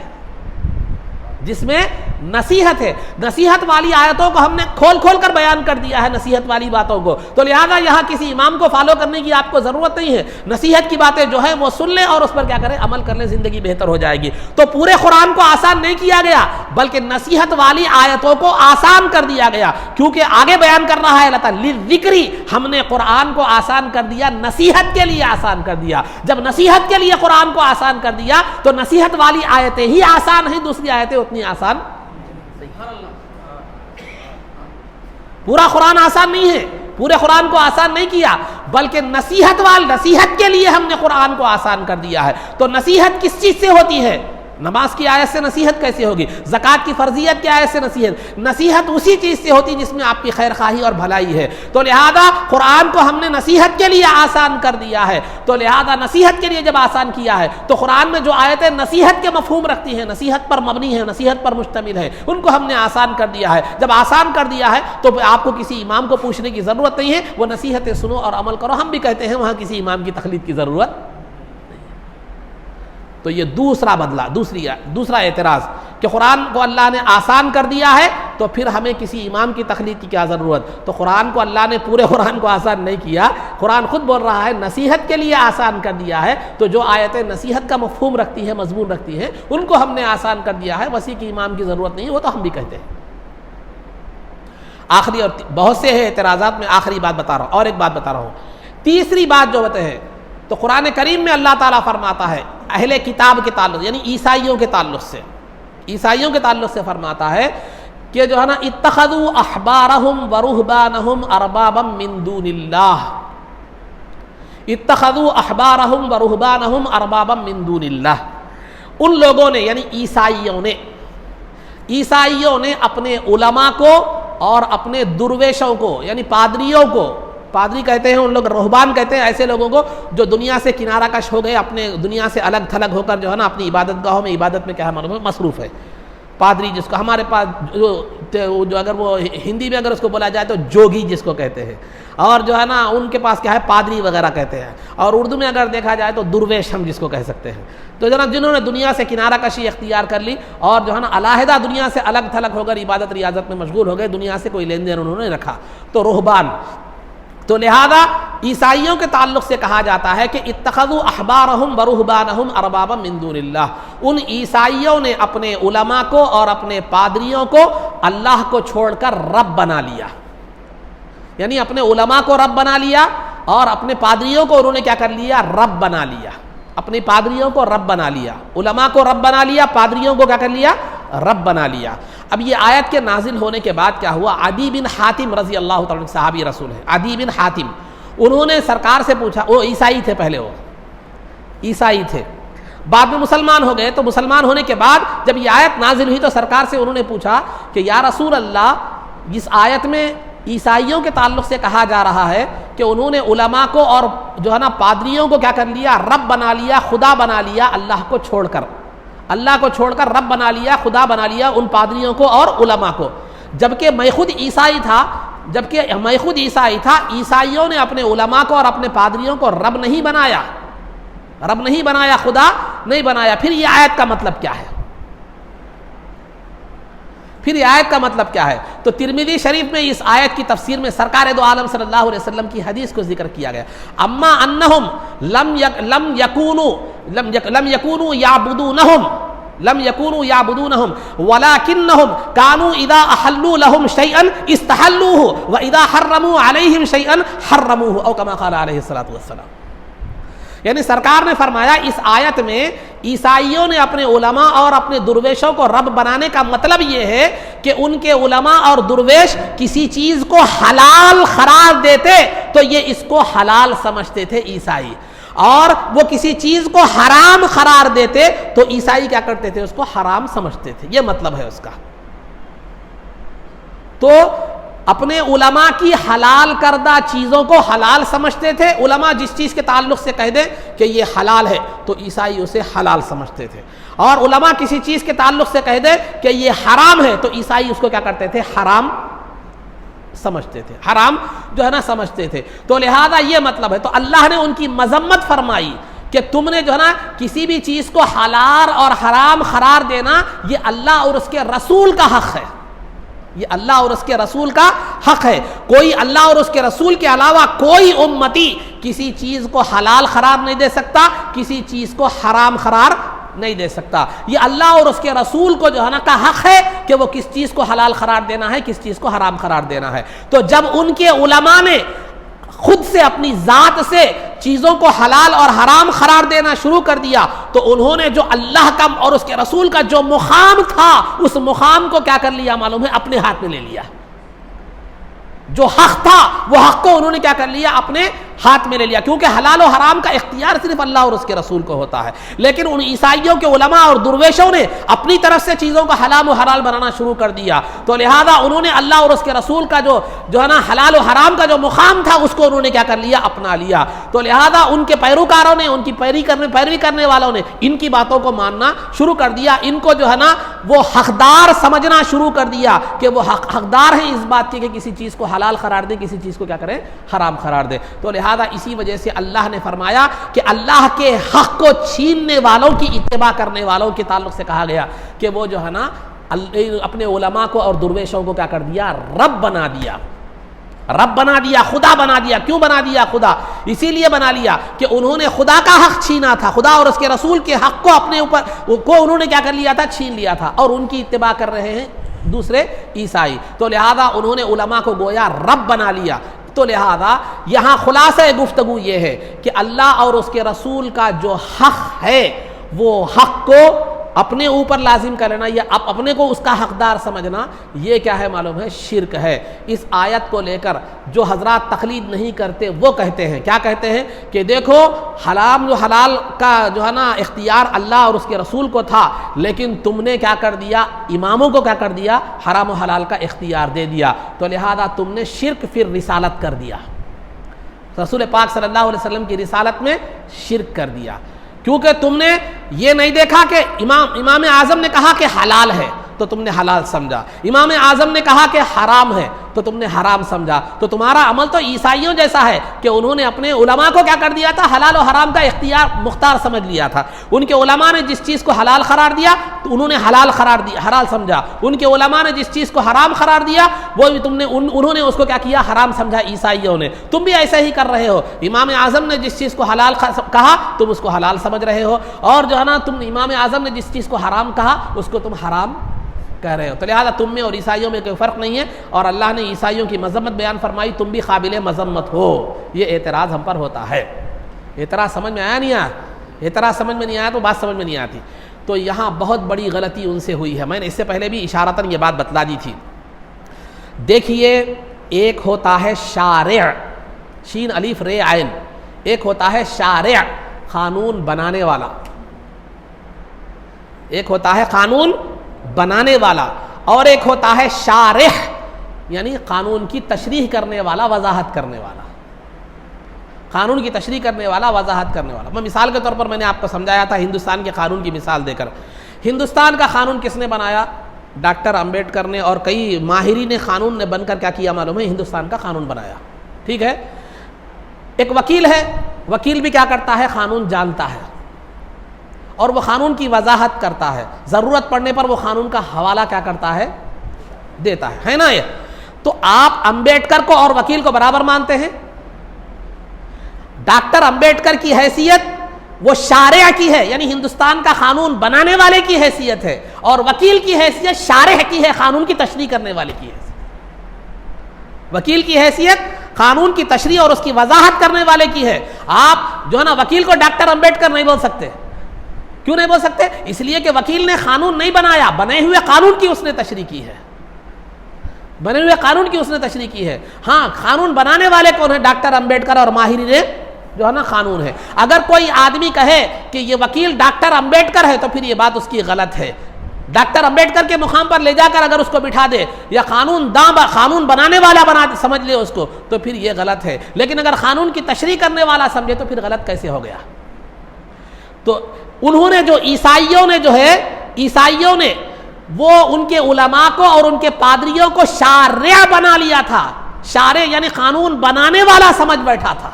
جس میں نصیحت ہے. نصیحت والی آیتوں کو ہم نے کھول کھول کر بیان کر دیا ہے, نصیحت والی باتوں کو. تو لہذا یہاں کسی امام کو فالو کرنے کی آپ کو ضرورت نہیں ہے. نصیحت کی باتیں جو ہے وہ سن لیں اور اس پر کیا کریں, عمل کر لیں, زندگی بہتر ہو جائے گی. تو پورے قرآن کو آسان نہیں کیا گیا, بلکہ نصیحت والی آیتوں کو آسان کر دیا گیا, کیونکہ آگے بیان کر رہا ہے اللہ تعالیٰ للذکری, ہم نے قرآن کو آسان کر دیا, نصیحت کے لیے آسان کر دیا. جب نصیحت کے لیے قرآن کو آسان کر دیا تو نصیحت والی آیتیں ہی آسان ہیں, دوسری آیتیں اتنی آسان. پورا قرآن آسان نہیں ہے, پورے قرآن کو آسان نہیں کیا, بلکہ نصیحت کے لیے ہم نے قرآن کو آسان کر دیا ہے. تو نصیحت کس چیز سے ہوتی ہے؟ نماز کی آیت سے نصیحت کیسے ہوگی؟ زکوٰۃ کی فرضیت کی آیت سے نصیحت اسی چیز سے ہوتی جس میں آپ کی خیر خواہی اور بھلائی ہے. تو لہذا قرآن کو ہم نے نصیحت کے لیے آسان کر دیا ہے. تو لہذا نصیحت کے لیے جب آسان کیا ہے تو قرآن میں جو آیتیں نصیحت کے مفہوم رکھتی ہیں, نصیحت پر مبنی ہے, نصیحت پر مشتمل ہے, ان کو ہم نے آسان کر دیا ہے. جب آسان کر دیا ہے تو آپ کو کسی امام کو پوچھنے کی ضرورت نہیں ہے, وہ نصیحتیں سنو اور عمل کرو. ہم بھی کہتے ہیں وہاں کسی امام کی تقلید کی ضرورت. تو یہ دوسرا اعتراض کہ قرآن کو اللہ نے آسان کر دیا ہے تو پھر ہمیں کسی امام کی تقلید کی کیا ضرورت. تو قرآن کو اللہ نے پورے قرآن کو آسان نہیں کیا, قرآن خود بول رہا ہے نصیحت کے لیے آسان کر دیا ہے. تو جو آیتیں نصیحت کا مفہوم رکھتی ہیں, مضمون رکھتی ہیں, ان کو ہم نے آسان کر دیا ہے, وسیع کی امام کی ضرورت نہیں. وہ تو ہم بھی کہتے ہیں. آخری اور بہت سے ہیں اعتراضات میں, آخری بات بتا رہا ہوں, اور ایک بات بتا رہا ہوں. تیسری بات جو بتے ہیں, تو قرآن کریم میں اللہ تعالیٰ فرماتا ہے اہل کتاب کے تعلق, یعنی عیسائیوں کے تعلق سے فرماتا ہے کہ جو ہے نا اتخذوا احبارہم ورہبانہم اربابا من دون اللہ, اتخذوا احبارہم ورہبانہم اربابا من دون اللہ. ان لوگوں نے یعنی عیسائیوں نے اپنے علماء کو اور اپنے درویشوں کو یعنی پادریوں کو, پادری کہتے ہیں ان لوگ, رہبان کہتے ہیں ایسے لوگوں کو جو دنیا سے کنارہ کش ہو گئے, اپنے دنیا سے الگ تھلگ ہو کر جو ہے نا اپنی عبادت گاہوں میں عبادت میں کیا ہے مصروف ہے. پادری جس کو ہمارے پاس جو جو اگر وہ ہندی میں اگر اس کو بولا جائے تو جوگی جس کو کہتے ہیں، اور جو ہے نا ان کے پاس کیا ہے پادری وغیرہ کہتے ہیں، اور اردو میں اگر دیکھا جائے تو درویش ہم جس کو کہہ سکتے ہیں۔ تو جناب جنہوں نے دنیا سے کنارہ کشی اختیار کر لی اور جو ہے نا علیحدہ دنیا سے الگ تھلگ ہو کر عبادت ریاضت میں مشغول ہو گئے، دنیا سے کوئی لین دین انہوں نے رکھا، تو رہبان۔ تو لہذا عیسائیوں کے تعلق سے کہا جاتا ہے کہ اتخذوا احبارہم ورہبانہم اربابا من دون اللہ، ان عیسائیوں نے اپنے علماء کو اور اپنے پادریوں کو اللہ کو چھوڑ کر رب بنا لیا، یعنی اپنے علماء کو رب بنا لیا اور اپنے پادریوں کو انہوں نے کیا کر لیا؟ رب بنا لیا، اپنے پادریوں کو رب بنا لیا، علماء کو رب بنا لیا، پادریوں کو کیا کر لیا؟ رب بنا لیا۔ اب یہ آیت کے نازل ہونے کے بعد کیا ہوا؟ عدی بن حاتم رضی اللہ تعالیٰ عنہ صحابی رسول ہیں، عدی بن حاتم، انہوں نے سرکار سے پوچھا، وہ عیسائی تھے، پہلے وہ عیسائی تھے، بعد میں مسلمان ہو گئے، تو مسلمان ہونے کے بعد جب یہ آیت نازل ہوئی تو سرکار سے انہوں نے پوچھا کہ یا رسول اللہ، اس آیت میں عیسائیوں کے تعلق سے کہا جا رہا ہے کہ انہوں نے علماء کو اور جو ہے نا پادریوں کو کیا کر لیا؟ رب بنا لیا، خدا بنا لیا، اللہ کو چھوڑ کر، اللہ کو چھوڑ کر رب بنا لیا، خدا بنا لیا ان پادریوں کو اور علماء کو، جبکہ میں خود عیسائی تھا، عیسائیوں نے اپنے علماء کو اور اپنے پادریوں کو رب نہیں بنایا، خدا نہیں بنایا۔ پھر یہ آیت کا مطلب کیا ہے؟ پھر یہ آیت کا مطلب کیا ہے؟ تو ترمذی شریف میں اس آیت کی تفسیر میں سرکار دو عالم صلی اللہ علیہ وسلم کی حدیث کو ذکر کیا گیا، اما انہم لم یکونوا یعبدونہم ولکنہم کانوا اذا احلوا لہم شیئا استحلوہ واذا حرموا علیہم شیئا حرموہ، او کما قال علیہ الصلوۃ والسلام۔ یعنی سرکار نے فرمایا اس آیت میں عیسائیوں نے اپنے علماء اور اپنے درویشوں کو رب بنانے کا مطلب یہ ہے کہ ان کے علماء اور درویش کسی چیز کو حلال قرار دیتے تو یہ اس کو حلال سمجھتے تھے عیسائی، اور وہ کسی چیز کو حرام قرار دیتے تو عیسائی کیا کرتے تھے؟ اس کو حرام سمجھتے تھے، یہ مطلب ہے اس کا۔ تو اپنے علماء کی حلال کردہ چیزوں کو حلال سمجھتے تھے، علماء جس چیز کے تعلق سے کہہ دیں کہ یہ حلال ہے تو عیسائی اسے حلال سمجھتے تھے، اور علماء کسی چیز کے تعلق سے کہہ دیں کہ یہ حرام ہے تو عیسائی اس کو کیا کرتے تھے؟ حرام سمجھتے تھے، حرام جو ہے نا سمجھتے تھے۔ تو لہذا یہ مطلب ہے، تو اللہ نے ان کی مذمت فرمائی کہ تم نے جو ہے نا کسی بھی چیز کو حلال اور حرام قرار دینا، یہ اللہ اور اس کے رسول کا حق ہے، یہ اللہ اور اس کے رسول کا حق ہے۔ کوئی اللہ اور اس کے رسول کے علاوہ کوئی امتی کسی چیز کو حلال قرار نہیں دے سکتا، کسی چیز کو حرام قرار نہیں دے سکتا۔ یہ اللہ اور اس کے رسول کو جو ہے نا کا حق ہے کہ وہ کس چیز کو حلال قرار دینا ہے، کس چیز کو حرام قرار دینا ہے۔ تو جب ان کے علماء نے خود سے اپنی ذات سے چیزوں کو حلال اور حرام قرار دینا شروع کر دیا تو انہوں نے جو اللہ کا اور اس کے رسول کا جو مقام تھا اس مقام کو کیا کر لیا معلوم ہے؟ اپنے ہاتھ میں لے لیا۔ جو حق تھا وہ حق کو انہوں نے کیا کر لیا؟ اپنے ہاتھ میں لے لیا، کیونکہ حلال و حرام کا اختیار صرف اللہ اور اس کے رسول کو ہوتا ہے۔ لیکن ان عیسائیوں کے علماء اور درویشوں نے اپنی طرف سے چیزوں کو حلال و حلال بنانا شروع کر دیا، تو لہذا انہوں نے اللہ اور اس کے رسول کا جو ہے نا حلال و حرام کا جو مقام تھا اس کو انہوں نے کیا کر لیا؟ اپنا لیا۔ تو لہذا ان کے پیروکاروں نے، ان کی پیروی کرنے والوں نے ان کی باتوں کو ماننا شروع کر دیا، ان کو جو ہے نا وہ حقدار سمجھنا شروع کر دیا کہ وہ حقدار ہیں اس بات کی کہ کسی چیز کو حلال قرار دیں، کسی چیز کو کیا کریں؟ حرام قرار دیں۔ تو لہذا اسی وجہ سے اللہ نے فرمایا کہ اللہ کے حق کو چھیننے والوں کی اتباع کرنے والوں کے تعلق سے کہا گیا کہ وہ جو ہے نا اپنے علماء کو اور درویشوں کو کیا کر دیا؟ رب بنا دیا، رب بنا دیا، خدا بنا دیا۔ کیوں بنا دیا خدا؟ اسی لیے بنا لیا کہ انہوں نے خدا کا حق چھینا تھا، خدا اور اس کے رسول کے حق کو اپنے اوپر کو انہوں نے کیا کر لیا تھا؟ چھین لیا تھا، اور ان کی اتباع کر رہے ہیں دوسرے عیسائی۔ تو لہذا انہوں نے علماء کو گویا رب بنا لیا۔ تو لہذا یہاں خلاصہ گفتگو یہ ہے کہ اللہ اور اس کے رسول کا جو حق ہے وہ حق کو اپنے اوپر لازم کر لینا یا اپنے کو اس کا حقدار سمجھنا، یہ کیا ہے معلوم ہے؟ شرک ہے۔ اس آیت کو لے کر جو حضرات تقلید نہیں کرتے وہ کہتے ہیں، کیا کہتے ہیں؟ کہ دیکھو حلال کا جو ہے نا اختیار اللہ اور اس کے رسول کو تھا، لیکن تم نے کیا کر دیا؟ اماموں کو کیا کر دیا؟ حرام و حلال کا اختیار دے دیا، تو لہذا تم نے شرک پھر رسالت کر دیا، رسول پاک صلی اللہ علیہ وسلم کی رسالت میں شرک کر دیا، کیونکہ تم نے یہ نہیں دیکھا کہ امام اعظم نے کہا کہ حلال ہے، تو تم نے حلال سمجھا، امام اعظم نے کہا کہ حرام ہے تو تم نے حرام سمجھا۔ تو تمہارا عمل تو عیسائیوں جیسا ہے کہ انہوں نے اپنے علماء کو کیا کر دیا تھا، حلال و حرام کا مختار سمجھ لیا تھا۔ ان کے علماء نے جس چیز کو حلال قرار دیا تو انہوں نے حلال سمجھا، ان کے علماء نے جس چیز کو حرام قرار دیا وہ بھی انہوں نے اس کو کیا کیا، حرام سمجھا عیسائیوں نے۔ تم بھی ایسا ہی کر رہے ہو، امام اعظم نے جس چیز کو حلال کہا تم اس کو حلال سمجھ رہے ہو، اور جو ہے نا تم امام اعظم نے جس چیز کو حرام کہا اس کو تم حرام کہہ رہے ہو۔ تو لہٰذا تم میں اور عیسائیوں میں کوئی فرق نہیں ہے، اور اللہ نے عیسائیوں کی مذمت بیان فرمائی، تم بھی قابل مذمت ہو۔ یہ اعتراض ہم پر ہوتا ہے۔ اعتراض سمجھ میں آیا نہیں آیا؟ اعتراض سمجھ میں نہیں آیا تو بات سمجھ میں نہیں آتی۔ تو یہاں بہت بڑی غلطی ان سے ہوئی ہے، میں نے اس سے پہلے بھی اشارتاً یہ بات بتلا دی تھی۔ دیکھیے، ایک ہوتا ہے شارع، شین الف رے عین، ایک ہوتا ہے شارع قانون بنانے والا، ایک ہوتا ہے قانون بنانے والا، اور ایک ہوتا ہے شارح یعنی قانون کی تشریح کرنے والا، وضاحت کرنے والا، قانون کی تشریح کرنے والا، وضاحت کرنے والا۔ میں مثال کے طور پر میں نے آپ کو سمجھایا تھا ہندوستان کے قانون کی مثال دے کر۔ ہندوستان کا قانون کس نے بنایا؟ ڈاکٹر امبیڈکر نے، اور کئی ماہرین قانون نے بن کر کیا کیا معلوم ہے، ہندوستان کا قانون بنایا۔ ٹھیک ہے، ایک وکیل ہے، وکیل بھی کیا کرتا ہے، قانون جانتا ہے اور وہ قانون کی وضاحت کرتا ہے، ضرورت پڑنے پر وہ قانون کا حوالہ کیا کرتا ہے، دیتا ہے نا۔ یہ تو آپ امبیڈکر کو اور وکیل کو برابر مانتے ہیں؟ ڈاکٹر امبیڈکر کی حیثیت وہ شارع کی ہے، یعنی ہندوستان کا قانون بنانے والے کی حیثیت ہے، اور وکیل کی حیثیت شارح کی ہے، قانون کی تشریح کرنے والے کی حیثیت۔ وکیل کی حیثیت قانون کی تشریح اور اس کی وضاحت کرنے والے کی ہے۔ آپ جو ہے نا وکیل کو ڈاکٹر امبیڈکر نہیں بول سکتے۔ کیوں نہیں بول سکتے؟ اس لیے کہ وکیل نے قانون نہیں بنایا، بنے ہوئے قانون کی اس نے تشریح کی ہے، بنے ہوئے قانون کی اس نے تشریح کی ہے۔ ہاں، قانون بنانے والے کون ہیں؟ ڈاکٹر امبیڈکر اور ماہرین جو ہے نا قانون ہے۔ اگر کوئی آدمی کہے کہ یہ وکیل ڈاکٹر امبیڈکر ہے تو پھر یہ بات اس کی غلط ہے۔ ڈاکٹر امبیڈکر کے مقام پر لے جا کر اگر اس کو بٹھا دے یا قانون بنانے والا سمجھ لے اس کو تو پھر یہ غلط ہے، لیکن اگر قانون کی تشریح کرنے والا سمجھے تو پھر غلط کیسے ہو گیا؟ تو انہوں نے جو عیسائیوں نے وہ ان کے علماء کو اور ان کے پادریوں کو شارع بنا لیا تھا۔ شارع یعنی قانون بنانے والا سمجھ بیٹھا تھا،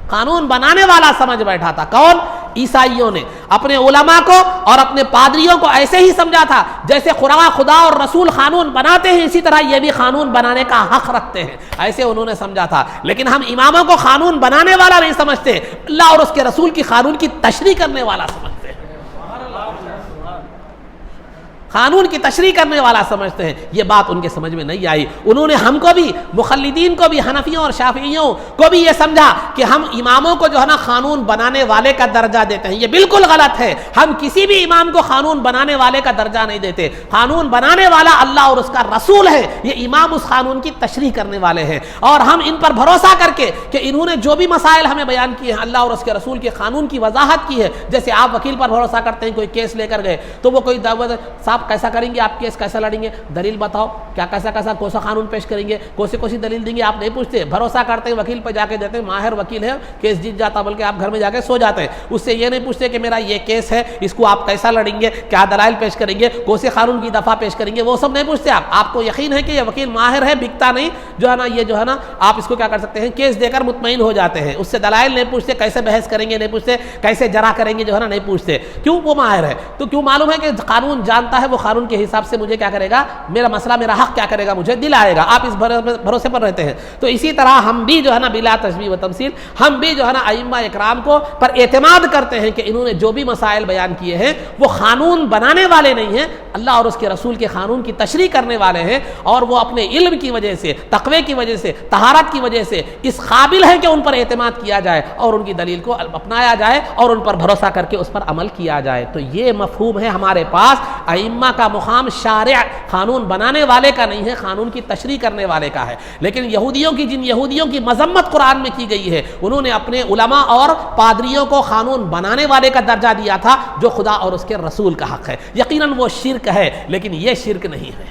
قانون بنانے والا سمجھ بیٹھا تھا۔ کون؟ عیسائیوں نے اپنے علماء کو اور اپنے پادریوں کو ایسے ہی سمجھا تھا جیسے خدا اور رسول قانون بناتے ہیں، اسی طرح یہ بھی قانون بنانے کا حق رکھتے ہیں، ایسے انہوں نے سمجھا تھا۔ لیکن ہم اماموں کو قانون بنانے والا نہیں سمجھتے، اللہ اور اس کے رسول کی قانون کی تشریح کرنے والا سمجھتے ہیں، قانون کی تشریح کرنے والا سمجھتے ہیں۔ یہ بات ان کے سمجھ میں نہیں آئی۔ انہوں نے ہم کو بھی، مخلدین کو بھی، حنفیوں اور شافعیوں کو بھی یہ سمجھا کہ ہم اماموں کو جو ہے نا قانون بنانے والے کا درجہ دیتے ہیں۔ یہ بالکل غلط ہے، ہم کسی بھی امام کو قانون بنانے والے کا درجہ نہیں دیتے۔ قانون بنانے والا اللہ اور اس کا رسول ہے، یہ امام اس قانون کی تشریح کرنے والے ہیں، اور ہم ان پر بھروسہ کر کے کہ انہوں نے جو بھی مسائل ہمیں بیان کیے ہیں اللہ اور اس کے رسول کے قانون کی وضاحت کی ہے۔ جیسے آپ وکیل پر بھروسہ کرتے ہیں، کوئی کیس لے کر گئے تو وہ کوئی صاحب کیسا کریں گے آپ، کیس کیسا لڑیں گے، دلیل بتاؤ، کیا کیسا کون سا قانون پیش کریں گے، کوئی دلیل دیں گے، آپ نہیں پوچھتے، بھروسہ کرتے ہیں وکیل پہ جا کے دیتے ہیں، ماہر وکیل ہے، کیس جیت جاتا، بلکہ آپ گھر میں جا کے سو جاتے ہیں۔ اس سے یہ نہیں پوچھتے کہ میرا یہ کیس ہے، اس کو آپ کیسا لڑیں گے، کیا دلائل پیش کریں گے، کون سے قانون کی دفعہ پیش کریں گے، وہ سب نہیں پوچھتے۔ آپ کو یقین ہے کہ یہ وکیل ماہر ہے، بکتا نہیں، جو ہے نا یہ جو ہے نا آپ اس کو کیا کر سکتے ہیں، کیس دے کر مطمئن ہو جاتے ہیں، اس سے دلائل نہیں پوچھتے، کیسے بحث کریں گے نہیں پوچھتے، کیسے جرح کریں گے جو ہے نا نہیں پوچھتے۔ کیوں؟ وہ ماہر ہے، تو کیوں معلوم ہے کہ قانون جانتا ہے، وہ قانون کے حساب سے مجھے کیا کرے گا، میرا مسئلہ، میرا حق کیا کرے گا، مجھے دلائے گا۔ آپ اس بھروسے پر رہتے ہیں۔ تو اسی طرح ہم بھی جو ہے نا بلا تشبیہ و تمثیل، ہم بھی جو ہے نا ائمہ اکرام کو پر اعتماد کرتے ہیں کہ انہوں نے جو بھی مسائل بیان کیے ہیں وہ قانون بنانے والے نہیں ہیں، اللہ اور اس کے رسول کے قانون کی تشریح کرنے والے ہیں، اور وہ اپنے علم کی وجہ سے، تقوی کی وجہ سے، طہارت کی وجہ سے اس قابل ہے کہ ان پر اعتماد کیا جائے اور ان کی دلیل کو اپنایا جائے اور ان پر بھروسہ کر کے اس پر عمل کیا جائے۔ تو یہ مفہوم ہے ہمارے پاس، ائمہ کا مقام شارع، قانون بنانے والے کا نہیں ہے، قانون کی تشریح کرنے والے کا ہے۔ لیکن جن یہودیوں کی مذمت قرآن میں کی گئی ہے، انہوں نے اپنے علماء اور پادریوں کو قانون بنانے والے کا درجہ دیا تھا، جو خدا اور اس کے رسول کا حق ہے۔ یقیناً وہ شرک ہے، لیکن یہ شرک نہیں ہے۔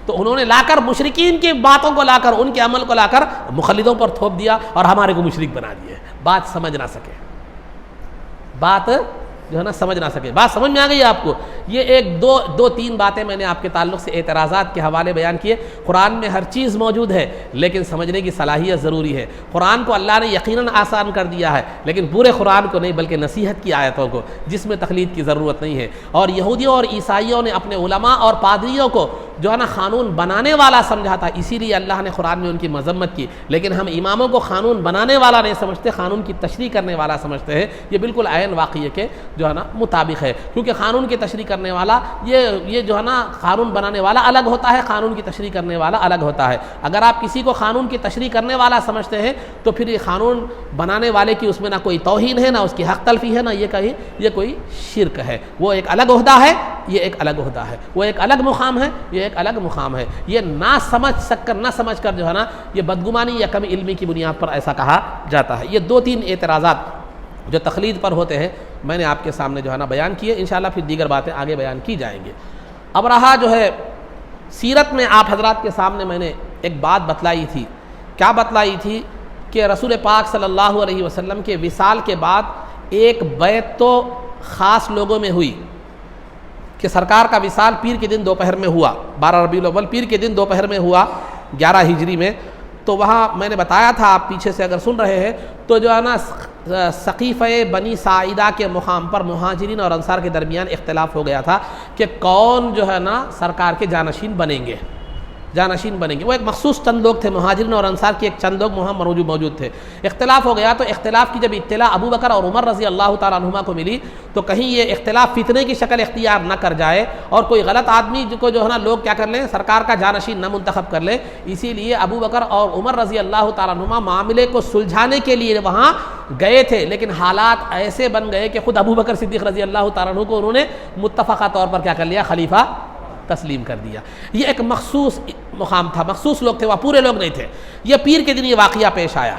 تو انہوں نے لا کر مشرکین کی باتوں کو لا کر، ان کے عمل کو لا کر مخلدوں پر تھوپ دیا اور ہمارے کو مشرک بنا دیے، بات سمجھ نہ سکے، بات جو ہے نا سمجھ نہ سکے۔ بات سمجھ میں آ گئی آپ کو؟ یہ ایک دو تین باتیں میں نے آپ کے تعلق سے اعتراضات کے حوالے بیان کیے۔ قرآن میں ہر چیز موجود ہے لیکن سمجھنے کی صلاحیت ضروری ہے۔ قرآن کو اللہ نے یقیناً آسان کر دیا ہے لیکن پورے قرآن کو نہیں بلکہ نصیحت کی آیتوں کو، جس میں تقلید کی ضرورت نہیں ہے۔ اور یہودیوں اور عیسائیوں نے اپنے علماء اور پادریوں کو جو ہے نا قانون بنانے والا سمجھا تھا، اسی لیے اللہ نے قرآن میں ان کی مذمت کی، لیکن ہم اماموں کو قانون بنانے والا نہیں سمجھتے، قانون کی تشریح کرنے والا سمجھتے ہیں۔ یہ بالکل عین واقعے کے جو ہے نا مطابق ہے، کیونکہ قانون کی تشریح کرنے والا یہ جو ہے نا قانون بنانے والا الگ ہوتا ہے، قانون کی تشریح کرنے والا الگ ہوتا ہے۔ اگر آپ کسی کو قانون کی تشریح کرنے والا سمجھتے ہیں تو پھر یہ قانون بنانے والے کی اس میں نہ کوئی توہین ہے، نہ اس کی حق تلفی ہے، نہ یہ کوئی شرک ہے۔ وہ ایک الگ عہدہ ہے، یہ ایک الگ عہدہ ہے، وہ ایک الگ مقام ہے، یہ ایک الگ مقام ہے۔ یہ نہ سمجھ کر جو ہے نا یہ بدگمانی یا کم علمی کی بنیاد پر ایسا کہا جاتا ہے۔ یہ دو تین اعتراضات جو تقلید پر ہوتے ہیں میں نے آپ کے سامنے جو ہے نا بیان کیے، انشاءاللہ پھر دیگر باتیں آگے بیان کی جائیں گے۔ اب رہا جو ہے سیرت میں آپ حضرات کے سامنے میں نے ایک بات بتلائی تھی، کیا بتلائی تھی کہ رسول پاک صلی اللہ علیہ وسلم کے وصال کے بعد ایک بیعت تو خاص لوگوں میں ہوئی کہ سرکار کا وصال پیر کے دن دوپہر میں ہوا، 12 ربیع الاول پیر کے دن دوپہر میں ہوا 11 ہجری میں۔ تو وہاں میں نے بتایا تھا، آپ پیچھے سے اگر سن رہے ہیں تو جو ہے نا سقیفہ بنی ساعدہ کے مقام پر مہاجرین اور انصار کے درمیان اختلاف ہو گیا تھا کہ کون جو ہے نا سرکار کے جانشین بنیں گے۔ وہ ایک مخصوص چند لوگ تھے، مہاجرین اور انصار کے ایک چند لوگ وہاں موجود تھے۔ اختلاف ہو گیا تو اختلاف کی جب اطلاع ابو بکر اور عمر رضی اللہ تعالیٰ عنہما کو ملی تو کہیں یہ اختلاف فتنے کی شکل اختیار نہ کر جائے اور کوئی غلط آدمی کو جو ہے نا لوگ کیا کر لیں، سرکار کا جانشین نہ منتخب کر لیں، اسی لیے ابو بکر اور عمر رضی اللہ تعالیٰ عنہما معاملے کو سلجھانے کے لیے وہاں گئے تھے، لیکن حالات ایسے بن گئے کہ خود ابو بکر صدیق رضی اللہ تعالیٰ عنہ کو انہوں نے متفقہ طور پر کیا کر لیا، خلیفہ تسلیم کر دیا۔ یہ ایک مخصوص مقام تھا، مخصوص لوگ تھے، وہ پورے لوگ نہیں تھے۔ یہ پیر کے دن یہ واقعہ پیش آیا،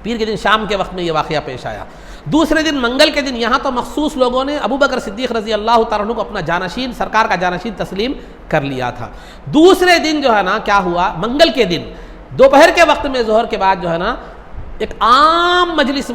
پیر کے دن شام کے وقت میں یہ واقعہ پیش آیا۔ دوسرے دن منگل کے دن یہاں تو مخصوص لوگوں نے ابو بکر صدیق رضی اللہ تعالیٰ عنہ کو اپنا جانشین، سرکار کا جانشین تسلیم کر لیا تھا۔ دوسرے دن جو ہے نا کیا ہوا، منگل کے دن دوپہر کے وقت میں ظہر کے بعد جو ہے نا ایک عام مجلس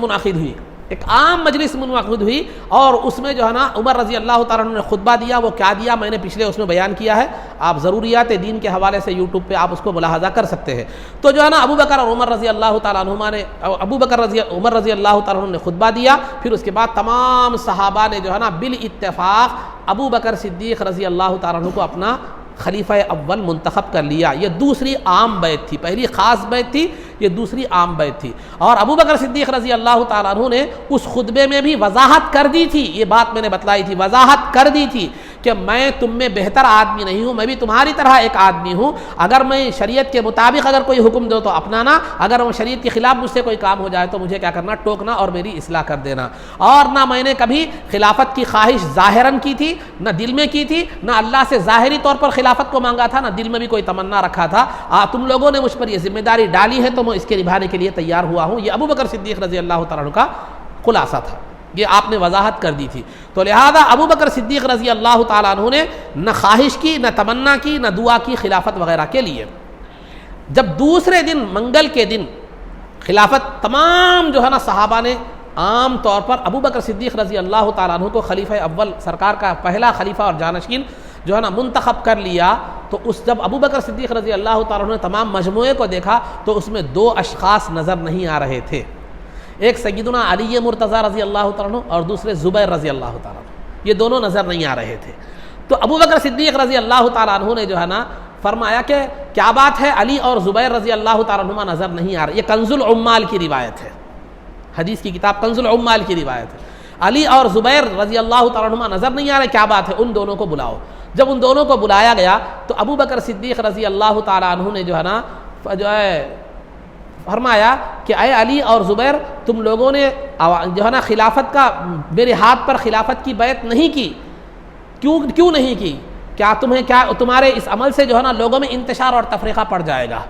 منعقد ہوئی اور اس میں جو ہے نا عمر رضی اللہ تعالیٰ عنہ نے خطبہ دیا۔ وہ کیا دیا میں نے پچھلے اس میں بیان کیا ہے، آپ ضروریات دین کے حوالے سے یوٹیوب پہ آپ اس کو ملاحظہ کر سکتے ہیں۔ تو جو ہے نا ابو بکر اور عمر رضی اللہ تعالیٰ عنہما نے عمر رضی اللہ تعالیٰ عنہ نے خطبہ دیا، پھر اس کے بعد تمام صحابہ نے جو ہے نا بالاتفاق ابو بکر صدیق رضی اللہ تعالیٰ عنہ کو اپنا خلیفہ اول منتخب کر لیا۔ یہ دوسری عام بیعت تھی، پہلی خاص بیعت تھی، یہ دوسری عام بیعت تھی۔ اور ابو بکر صدیق رضی اللہ تعالیٰ عنہ نے اس خطبے میں بھی وضاحت کر دی تھی، یہ بات میں نے بتلائی تھی، وضاحت کر دی تھی کہ میں تم میں بہتر آدمی نہیں ہوں، میں بھی تمہاری طرح ایک آدمی ہوں، اگر میں شریعت کے مطابق اگر کوئی حکم دو تو اپنانا، اگر وہ شریعت کے خلاف مجھ سے کوئی کام ہو جائے تو مجھے کیا کرنا، ٹوکنا اور میری اصلاح کر دینا۔ اور نہ میں نے کبھی خلافت کی خواہش ظاہراً کی تھی، نہ دل میں کی تھی، نہ اللہ سے ظاہری طور پر خلافت کو مانگا تھا، نہ دل میں بھی کوئی تمنا رکھا تھا۔ تم لوگوں نے مجھ پر یہ ذمہ داری ڈالی ہے تو میں اس کے نبھانے کے لیے تیار ہوا ہوں۔ یہ ابو بکر صدیق رضی اللہ تعالیٰ عنہ کا خلاصہ تھا، یہ آپ نے وضاحت کر دی تھی۔ تو لہذا ابو بکر صدیق رضی اللہ تعالیٰ عنہ نے نہ خواہش کی، نہ تمنا کی، نہ دعا کی خلافت وغیرہ کے لیے۔ جب دوسرے دن منگل کے دن خلافت تمام جو ہے نا صحابہ نے عام طور پر ابو بکر صدیق رضی اللہ تعالیٰ عنہ کو خلیفہ اول، سرکار کا پہلا خلیفہ اور جانشین جو ہے نا منتخب کر لیا، تو جب ابو بکر صدیق رضی اللہ تعالیٰ عنہ نے تمام مجموعے کو دیکھا تو اس میں دو اشخاص نظر نہیں آ رہے تھے، ایک سیدنا علی مرتضیٰ رضی اللہ تعالیٰ عنہ اور دوسرے زبیر رضی اللہ تعالیٰ عنہ، یہ دونوں نظر نہیں آ رہے تھے۔ تو ابو بکر صدیق رضی اللہ تعالیٰ عنہ نے جو ہے نا فرمایا کہ کیا بات ہے، علی اور زبیر رضی اللہ تعالیٰ عنہ نظر نہیں آ رہے۔ یہ کنز العمال کی روایت ہے، حدیث کی کتاب کنز العمال کی روایت ہے۔ علی اور زبیر رضی اللہ تعالیٰ عنہ نظر نہیں آ رہے، کیا بات ہے، ان دونوں کو بلاؤ۔ جب ان دونوں کو بلایا گیا تو ابو بکر صدیق رضی اللہ تعالیٰ عنہ نے جو ہے نا فرمایا کہ اے علی اور زبیر، تم لوگوں نے جو ہے نا خلافت کا میرے ہاتھ پر خلافت کی بیعت نہیں کی، کیوں نہیں کی؟ کیا تمہارے اس عمل سے جو ہے نا لوگوں میں انتشار اور تفریقہ پڑ جائے گا،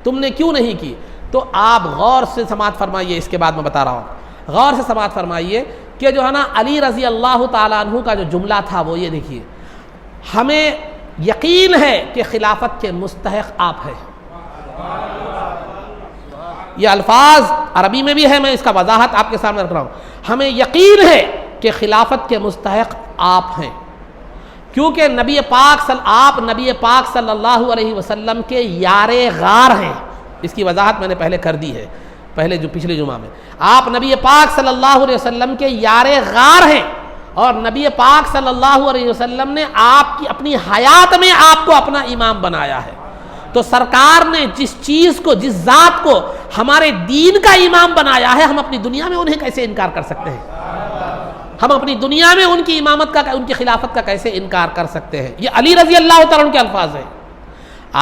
تم نے کیوں نہیں کی؟ تو آپ غور سے سماعت فرمائیے، اس کے بعد میں بتا رہا ہوں، غور سے سماعت فرمائیے کہ جو ہے نا علی رضی اللہ تعالیٰ عنہ کا جو جملہ تھا وہ یہ دیکھیے، ہمیں یقین ہے کہ خلافت کے مستحق آپ ہیں۔ یہ الفاظ عربی میں بھی ہے، میں اس کا وضاحت آپ کے سامنے رکھ رہا ہوں۔ ہمیں یقین ہے کہ خلافت کے مستحق آپ ہیں۔ کیونکہ نبی پاک صلی اللہ علیہ وسلم کے یار غار ہیں. اس کی وضاحت میں نے پہلے کر دی ہے پچھلے جمعہ میں. آپ نبی پاک صلی اللہ علیہ وسلم کے یار غار ہیں اور نبی پاک صلی اللہ علیہ وسلم نے آپ کی اپنی حیات میں آپ کو اپنا امام بنایا ہے. تو سرکار نے جس چیز کو جس ذات کو ہمارے دین کا امام بنایا ہے، ہم اپنی دنیا میں انہیں کیسے انکار کر سکتے ہیں؟ ہم اپنی دنیا میں ان کی امامت کا ان کی خلافت کا کیسے انکار کر سکتے ہیں؟ یہ علی رضی اللہ تعالیٰ عنہ کے الفاظ ہیں.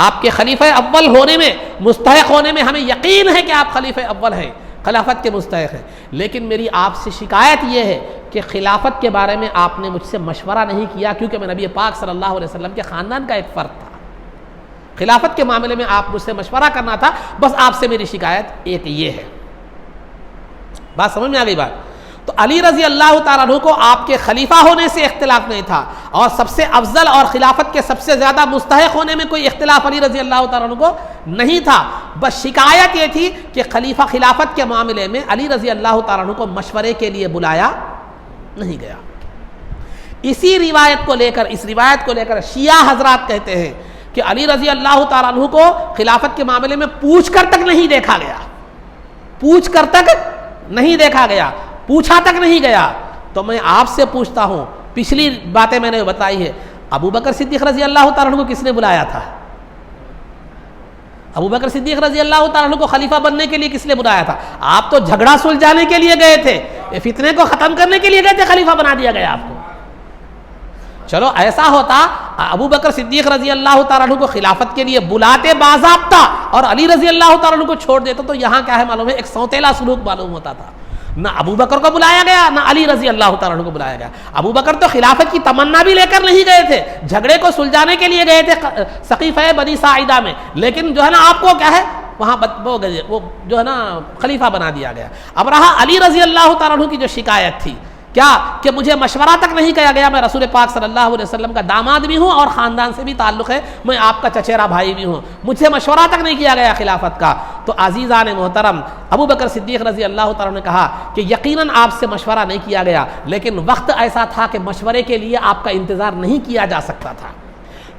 آپ کے خلیفہ اول ہونے میں مستحق ہونے میں ہمیں یقین ہے کہ آپ خلیفہ اول ہیں، خلافت کے مستحق ہیں. لیکن میری آپ سے شکایت یہ ہے کہ خلافت کے بارے میں آپ نے مجھ سے مشورہ نہیں کیا، کیونکہ میں نبی پاک صلی اللہ علیہ وسلم کے خاندان کا ایک فرد تھا. خلافت کے معاملے میں آپ مجھ سے مشورہ کرنا تھا. بس آپ سے میری شکایت ایک یہ ہے. بات سمجھ میں آ گئی بات؟ تو علی رضی اللہ تعالیٰ عنہ کو آپ کے خلیفہ ہونے سے اختلاف نہیں تھا، اور سب سے افضل اور خلافت کے سب سے زیادہ مستحق ہونے میں کوئی اختلاف علی رضی اللہ تعالیٰ عنہ کو نہیں تھا. بس شکایت یہ تھی کہ خلیفہ خلافت کے معاملے میں علی رضی اللہ تعالیٰ عنہ کو مشورے کے لیے بلایا نہیں گیا. اسی روایت کو لے کر شیعہ حضرات کہتے ہیں کہ علی رضی اللہ تعالیٰ عنہ کو خلافت کے معاملے میں پوچھ کر تک نہیں دیکھا گیا، پوچھا تک نہیں گیا. تو میں آپ سے پوچھتا ہوں، پچھلی باتیں میں نے بتائی ہے، ابو بکر صدیق رضی اللہ تعالیٰ عنہ کو کس نے بلایا تھا؟ ابو بکر صدیق رضی اللہ تعالیٰ عنہ کو خلیفہ بننے کے لیے کس نے بلایا تھا؟ آپ تو جھگڑا سلجھانے کے لیے گئے تھے، فتنے کو ختم کرنے کے لیے گئے تھے، خلیفہ بنا دیا گیا آپ کو. چلو ایسا ہوتا ابو بکر صدیق رضی اللہ تعالیٰ عنہ کو خلافت کے لیے بلاتے باضابطہ اور علی رضی اللہ تعالیٰ عنہ کو چھوڑ دیتا، تو یہاں کیا ہے معلوم ہے؟ ایک سوتیلا سلوک معلوم ہوتا تھا. نہ ابو بکر کو بلایا گیا، نہ علی رضی اللہ تعالیٰ عنہ کو بلایا گیا. ابو بکر تو خلافت کی تمنا بھی لے کر نہیں گئے تھے، جھگڑے کو سلجھانے کے لیے گئے تھے سقیفہ بنی ساعدہ میں، لیکن جو ہے نا آپ کو کیا ہے وہاں وہ جو ہے نا خلیفہ بنا دیا گیا. اب رہا علی رضی اللہ تعالیٰ عنہ کی جو شکایت تھی کیا کہ مجھے مشورہ تک نہیں کیا گیا، میں رسول پاک صلی اللہ علیہ وسلم کا داماد بھی ہوں اور خاندان سے بھی تعلق ہے، میں آپ کا چچیرا بھائی بھی ہوں، مجھے مشورہ تک نہیں کیا گیا خلافت کا. تو عزیزان محترم، ابو بکر صدیق رضی اللہ تعالیٰ نے کہا کہ یقیناً آپ سے مشورہ نہیں کیا گیا، لیکن وقت ایسا تھا کہ مشورے کے لیے آپ کا انتظار نہیں کیا جا سکتا تھا،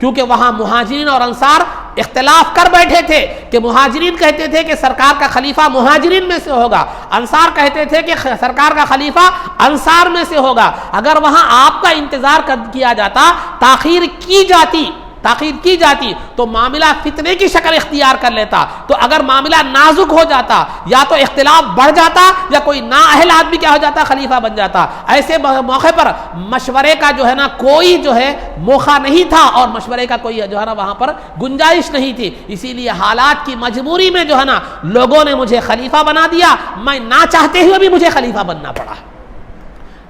کیونکہ وہاں مہاجرین اور انصار اختلاف کر بیٹھے تھے کہ مہاجرین کہتے تھے کہ سرکار کا خلیفہ مہاجرین میں سے ہوگا، انصار کہتے تھے کہ سرکار کا خلیفہ انصار میں سے ہوگا. اگر وہاں آپ کا انتظار کیا جاتا، تاخیر کی جاتی تو معاملہ فتنے کی شکل اختیار کر لیتا. تو اگر معاملہ نازک ہو جاتا، یا تو اختلاف بڑھ جاتا یا کوئی نااہل آدمی کیا ہو جاتا، خلیفہ بن جاتا. ایسے موقع پر مشورے کا جو ہے نا کوئی جو ہے موقع نہیں تھا، اور مشورے کا کوئی جو ہے نا وہاں پر گنجائش نہیں تھی. اسی لیے حالات کی مجبوری میں جو ہے نا لوگوں نے مجھے خلیفہ بنا دیا، میں نہ چاہتے ہوئے بھی مجھے خلیفہ بننا پڑا.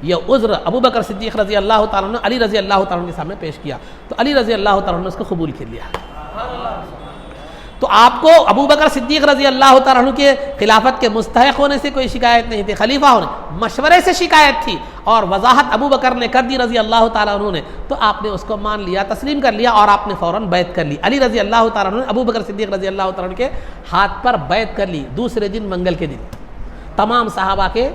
یہ عذر ابو بکر صدیق رضی اللہ تعالیٰ نے علی رضی اللہ تعالیٰ کے سامنے پیش کیا، تو علی رضی اللہ تعالیٰ نے اس کو قبول کر لیا. تو آپ کو ابو بکر صدیق رضی اللہ تعالیٰ کے خلافت کے مستحق ہونے سے کوئی شکایت نہیں تھی، خلیفہ ہونے مشورے سے شکایت تھی، اور وضاحت ابو بکر نے کر دی رضی اللہ تعالیٰ عنہ نے، تو آپ نے اس کو مان لیا، تسلیم کر لیا، اور آپ نے فوراً بیعت کر لی. علی رضی اللہ تعالیٰ نے ابو بکر صدیق رضی اللہ تعالیٰ کے ہاتھ پر بیعت کر لی دوسرے دن منگل کے دن تمام صحابہ کے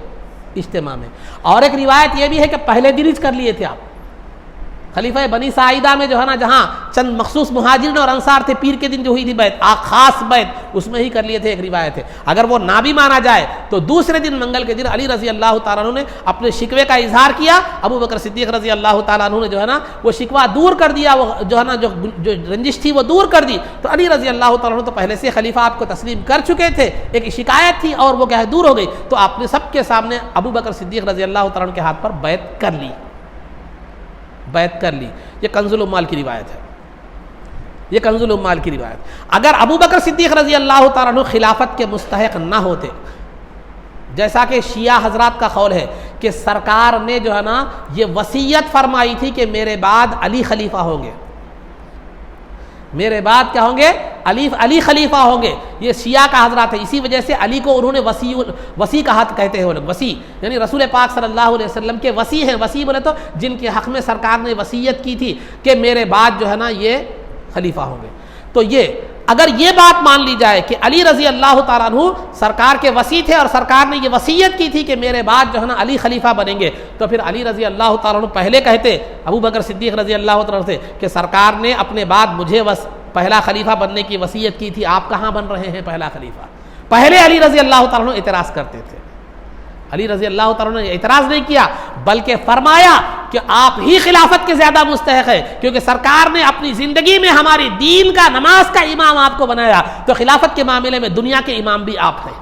اجتماع میں. اور ایک روایت یہ بھی ہے کہ پہلے دن ہی کر لیے تھے آپ. خلیفہ بنی ساعدہ میں جو ہے نا جہاں چند مخصوص مہاجرین اور انصار تھے، پیر کے دن جو ہوئی تھی بیعت، خاص بیعت، اس میں ہی کر لیے تھے. ایک روایت ہے اگر وہ نہ بھی مانا جائے تو دوسرے دن منگل کے دن علی رضی اللہ تعالیٰ عنہ نے اپنے شکوے کا اظہار کیا. ابو بکر صدیق رضی اللہ تعالیٰ عنہ نے جو ہے نا وہ شکوہ دور کر دیا، وہ جو ہے نا جو رنجش تھی وہ دور کر دی. تو علی رضی اللہ تعالیٰ عنہ تو پہلے سے خلیفہ آپ کو تسلیم کر چکے تھے، ایک شکایت تھی اور وہ کیا ہے دور ہو گئی. تو آپ نے سب کے سامنے ابو بکر صدیق رضی اللہ تعالیٰ عنہ کے ہاتھ پر بیعت کر لی. یہ کنز الاموال کی روایت. اگر ابو بکر صدیق رضی اللہ تعالیٰ عنہ خلافت کے مستحق نہ ہوتے، جیسا کہ شیعہ حضرات کا قول ہے کہ سرکار نے جو ہے نا یہ وصیت فرمائی تھی کہ میرے بعد علی خلیفہ ہوں گے، میرے بعد کیا ہوں گے، علی خلیفہ ہوں گے. یہ شیعہ کا حضرات ہے، اسی وجہ سے علی کو انہوں نے وصی کا ہاتھ کہتے ہیں وہ لوگ. وصی یعنی رسول پاک صلی اللہ علیہ وسلم کے وصی ہیں. وصی بولے تو جن کے حق میں سرکار نے وصیت کی تھی کہ میرے بعد جو ہے نا یہ خلیفہ ہوں گے. تو یہ اگر یہ بات مان لی جائے کہ علی رضی اللہ تعالیٰ عنہ سرکار کے وصی تھے اور سرکار نے یہ وصیت کی تھی کہ میرے بعد جو ہے نا علی خلیفہ بنیں گے، تو پھر علی رضی اللہ تعالیٰ عنہ پہلے کہتے ابو بکر صدیق رضی اللہ تعالیٰ عنہ سے کہ سرکار نے اپنے بعد مجھے پہلا خلیفہ بننے کی وصیت کی تھی، آپ کہاں بن رہے ہیں پہلا خلیفہ؟ پہلے علی رضی اللہ تعالیٰ عنہ اعتراض کرتے تھے. علی رضی اللہ تعالیٰ عنہ نے اعتراض نہیں کیا بلکہ فرمایا کہ آپ ہی خلافت کے زیادہ مستحق ہے، کیونکہ سرکار نے اپنی زندگی میں ہماری دین کا، نماز کا امام آپ کو بنایا، تو خلافت کے معاملے میں دنیا کے امام بھی آپ ہیں.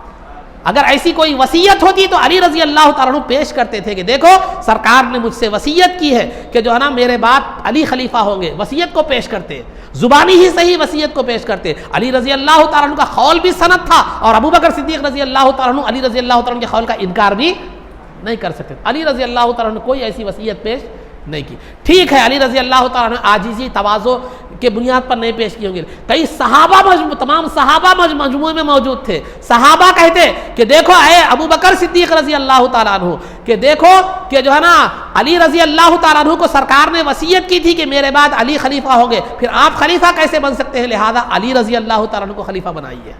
اگر ایسی کوئی وصیت ہوتی تو علی رضی اللہ تعالیٰ عنہ پیش کرتے تھے کہ دیکھو سرکار نے مجھ سے وصیت کی ہے کہ جو ہے نا میرے بعد علی خلیفہ ہوں گے، وصیت کو پیش کرتے، زبانی ہی صحیح وصیت کو پیش کرتے. علی رضی اللہ تعالیٰ عنہ کا قول بھی سند تھا اور ابو بکر صدیق رضی اللہ تعالیٰ عنہ علی رضی اللہ تعالیٰ عنہ کے قول کا انکار بھی نہیں کر سکتے. علی رضی اللہ تعالیٰ عنہ نے کوئی ایسی وصیت پیش نہیں کی. ٹھیک ہے علی رضی اللہ تعالیٰ عنہ عاجزی تواضع کے بنیاد پر نہیں پیش کی ہوں گے. کئی صحابہ تمام صحابہ مجموعے میں موجود تھے. صحابہ کہتے کہ دیکھو اے ابو بکر صدیق رضی اللہ تعالیٰ عنہ کہ دیکھو کہ جو ہے نا علی رضی اللہ تعالیٰ عنہ کو سرکار نے وصیت کی تھی کہ میرے بعد علی خلیفہ ہوں گے، پھر آپ خلیفہ کیسے بن سکتے ہیں؟ لہذا علی رضی اللہ تعالیٰ عنہ کو خلیفہ بنائیے.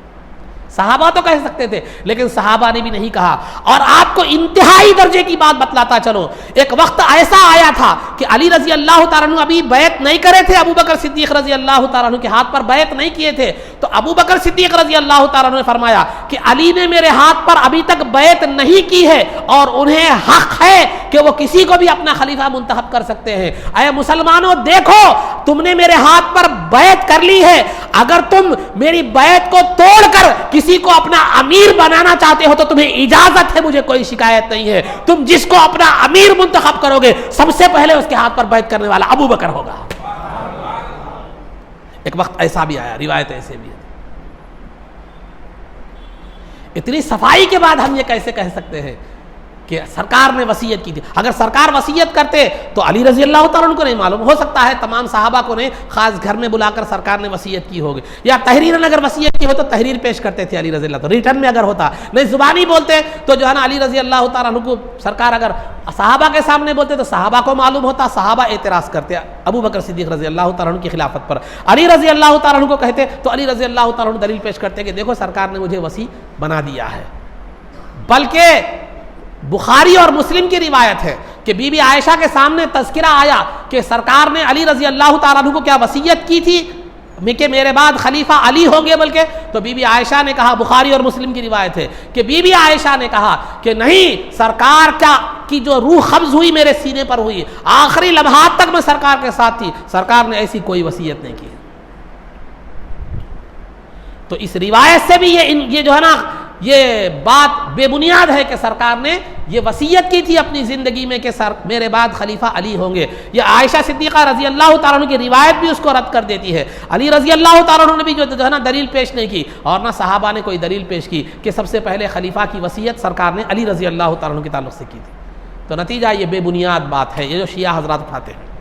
صحابہ تو کہہ سکتے تھے لیکن صحابہ نے بھی نہیں کہا. اور آپ کو انتہائی درجے کی بات بتلاتا چلو، ایک وقت ایسا آیا تھا کہ علی رضی اللہ تعالیٰ عنہ ابھی بیعت نہیں کرے تھے، ابو بکر صدیق رضی اللہ تعالیٰ عنہ کے ہاتھ پر بیعت نہیں کیے تھے، تو ابو بکر صدیق رضی اللہ تعالیٰ عنہ نے فرمایا کہ علی نے میرے ہاتھ پر ابھی تک بیعت نہیں کی ہے اور انہیں حق ہے کہ وہ کسی کو بھی اپنا خلیفہ منتخب کر سکتے ہیں. اے مسلمانوں دیکھو تم نے میرے ہاتھ پر بیعت کر لی ہے، اگر تم میری بیعت کو توڑ کر کسی کو اپنا امیر بنانا چاہتے ہو تو تمہیں اجازت ہے، مجھے کوئی شکایت نہیں ہے. تم جس کو اپنا امیر منتخب کرو گے سب سے پہلے اس کے ہاتھ پر بیعت کرنے والا ابو بکر ہوگا. ایک وقت ایسا بھی آیا، روایت ایسے بھی ہے. اتنی صفائی کے بعد ہم یہ کیسے کہہ سکتے ہیں کہ سرکار نے وصیت کی تھی؟ اگر سرکار وصیت کرتے تو علی رضی اللہ تعالیٰ عنہ کو نہیں معلوم، ہو سکتا ہے تمام صحابہ کو نہیں، خاص گھر میں بلا کر سرکار نے وصیت کی ہوگی، یا تحریراً اگر وصیت کی ہو تو تحریر پیش کرتے تھے علی رضی اللہ تعالیٰ، ریٹن میں اگر ہوتا، نہیں زبانی بولتے تو جو ہے نا علی رضی اللہ تعالیٰ عنہ کو سرکار اگر صحابہ کے سامنے بولتے تو صحابہ کو معلوم ہوتا، صحابہ اعتراض کرتے ابو بکر صدیق رضی اللہ تعالیٰ عنہ کی خلافت پر. علی رضی اللہ تعالیٰ عنہ کو کہتے تو علی رضی اللہ تعالیٰ عنہ دلیل پیش کرتے کہ دیکھو سرکار نے مجھے وصی بنا دیا ہے. بلکہ بخاری اور مسلم کی روایت ہے کہ بی بی عائشہ کے سامنے تذکرہ آیا کہ سرکار نے علی رضی اللہ تعالیٰ عنہ کو کیا وصیت کی تھی کہ میرے بعد خلیفہ علی ہوں گے، بلکہ تو بی بی عائشہ نے کہا، بخاری اور مسلم کی روایت ہے کہ بی بی عائشہ نے کہا کہ نہیں، سرکار کی جو روح قبض ہوئی میرے سینے پر ہوئی، آخری لمحات تک میں سرکار کے ساتھ تھی، سرکار نے ایسی کوئی وصیت نہیں کی. تو اس روایت سے بھی یہ جو ہے نا یہ بات بے بنیاد ہے کہ سرکار نے یہ وصیت کی تھی اپنی زندگی میں کہ میرے بعد خلیفہ علی ہوں گے. یہ عائشہ صدیقہ رضی اللہ تعالیٰ عنہ کی روایت بھی اس کو رد کر دیتی ہے. علی رضی اللہ تعالیٰ عنہ نے بھی جو ہے نا دلیل پیش نہیں کی اور نہ صحابہ نے کوئی دلیل پیش کی کہ سب سے پہلے خلیفہ کی وصیت سرکار نے علی رضی اللہ تعالیٰ عنہ کے تعلق سے کی تھی. تو نتیجہ یہ بے بنیاد بات ہے، یہ جو شیعہ حضرات اٹھاتے ہیں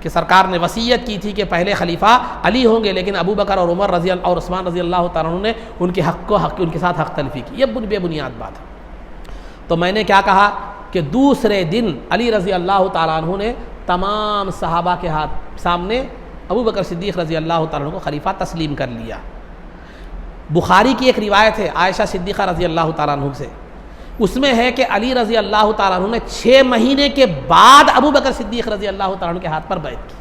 کہ سرکار نے وصیت کی تھی کہ پہلے خلیفہ علی ہوں گے، لیکن ابو بکر اور عمر رضی اللہ اور عثمان رضی اللہ تعالیٰ عنہ نے ان کے حق کو ان کے ساتھ حق تلفی کی. یہ بے بنیاد بات ہے. تو میں نے کیا کہا کہ دوسرے دن علی رضی اللہ تعالیٰ عنہ نے تمام صحابہ کے سامنے ابو بکر صدیق رضی اللہ تعالیٰ عنہ کو خلیفہ تسلیم کر لیا. بخاری کی ایک روایت ہے عائشہ صدیقہ رضی اللہ تعالیٰ عنہ سے، اس میں ہے کہ علی رضی اللہ تعالیٰ عنہ نے 6 مہینے کے بعد ابو بکر صدیق رضی اللہ تعالیٰ عنہ کے ہاتھ پر بیعت کی.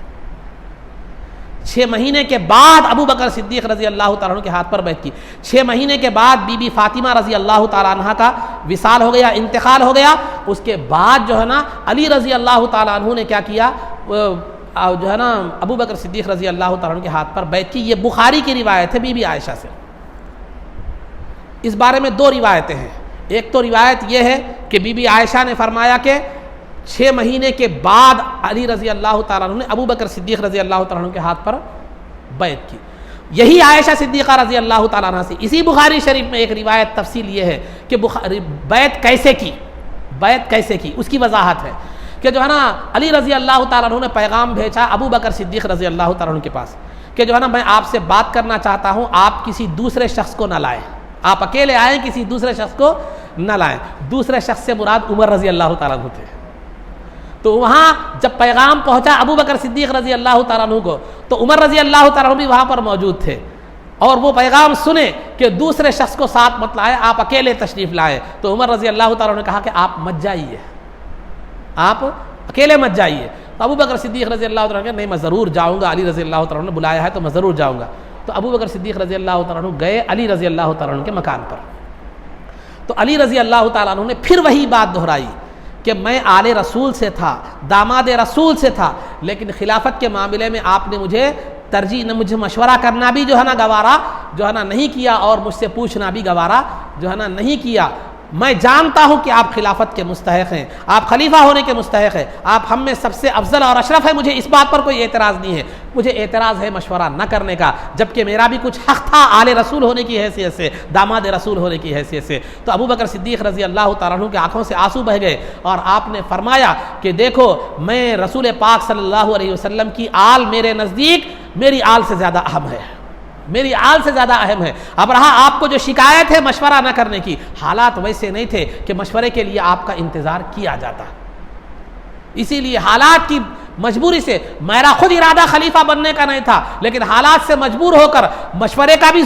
6 مہینے کے بعد ابو بکر صدیق رضی اللہ تعالیٰ عنہ کے ہاتھ پر بیعت کی. 6 مہینے کے بعد بی بی فاطمہ رضی اللہ تعالیٰ عنہ کا وصال ہو گیا، انتقال ہو گیا. اس کے بعد جو ہے نا علی رضی اللہ تعالیٰ عنہ نے کیا کیا، جو ہے نا ابو بکر صدیق رضی اللہ تعالیٰ عنہ کے ہاتھ پر بیعت کی. یہ بخاری کی روایت ہے بی بی عائشہ سے. اس بارے میں 2 روایتیں ہیں. ایک تو روایت یہ ہے کہ بی بی عائشہ نے فرمایا کہ 6 مہینے کے بعد علی رضی اللہ تعالیٰ عنہ نے ابو بکر صدیق رضی اللہ تعالیٰ عنہ کے ہاتھ پر بیعت کی. یہی عائشہ صدیقہ رضی اللہ تعالیٰ عنہ سے اسی بخاری شریف میں ایک روایت تفصیل یہ ہے کہ بیعت کیسے کی اس کی وضاحت ہے کہ جو ہے نا علی رضی اللہ تعالیٰ عنہ نے پیغام بھیجا ابو بکر صدیق رضی اللہ تعالیٰ عنہ کے پاس کہ جو ہے نا میں آپ سے بات کرنا چاہتا ہوں، آپ کسی دوسرے شخص کو نہ لائیں، آپ اکیلے آئیں، کسی دوسرے شخص کو نہ لائیں. دوسرے شخص سے مراد عمر رضی اللہ تعالیٰ عنہ تھے. تو وہاں جب پیغام پہنچا ابو بکر صدیق رضی اللہ تعالیٰ عنہ کو تو عمر رضی اللہ تعالیٰ عنہ بھی وہاں پر موجود تھے. اور وہ پیغام سنے کہ دوسرے شخص کو ساتھ مت لائے, آپ اکیلے تشریف لائے, تو عمر رضی اللہ تعالیٰ نے کہا کہ آپ مت جائیے, آپ اکیلے مت جائیے. تو ابو بکر صدیق رضی اللہ تعالیٰ نے کہا نہیں میں ضرور جاؤں گا, علی رضی اللہ تعالیٰ نے بلایا ہے تو میں ضرور جاؤں گا. تو ابو بکر صدیق رضی اللہ تعالیٰ گئے علی رضی اللہ تعالیٰ کے مکان پر. تو علی رضی اللہ تعالیٰ نے پھر وہی بات دہرائی کہ میں آل رسول سے تھا, داماد رسول سے تھا, لیکن خلافت کے معاملے میں آپ نے مجھے ترجیح, مجھے مشورہ کرنا بھی جو ہے نا گوارا جو ہے نا نہیں کیا, اور مجھ سے پوچھنا بھی گوارا جو ہے نا نہیں کیا. میں جانتا ہوں کہ آپ خلافت کے مستحق ہیں, آپ خلیفہ ہونے کے مستحق ہیں, آپ ہم میں سب سے افضل اور اشرف ہے, مجھے اس بات پر کوئی اعتراض نہیں ہے. مجھے اعتراض ہے مشورہ نہ کرنے کا, جبکہ میرا بھی کچھ حق تھا آل رسول ہونے کی حیثیت سے, داماد رسول ہونے کی حیثیت سے. تو ابو بکر صدیق رضی اللہ تعالیٰ عنہ کی آنکھوں سے آنسو بہہ گئے, اور آپ نے فرمایا کہ دیکھو میں رسول پاک صلی اللہ علیہ وسلم کی آل میرے نزدیک میری آل سے زیادہ اہم ہے, میری آل سے زیادہ اہم ہے. اب رہا آپ کو جو شکایت ہے مشورہ نہ کرنے کی, حالات ویسے نہیں تھے کہ مشورے کے لیے آپ کا انتظار کیا جاتا, اسی لیے حالات کی مجبوری سے, میرا خود ارادہ خلیفہ بننے کا نہیں تھا, لیکن حالات سے مجبور ہو کر مشورے کا بھی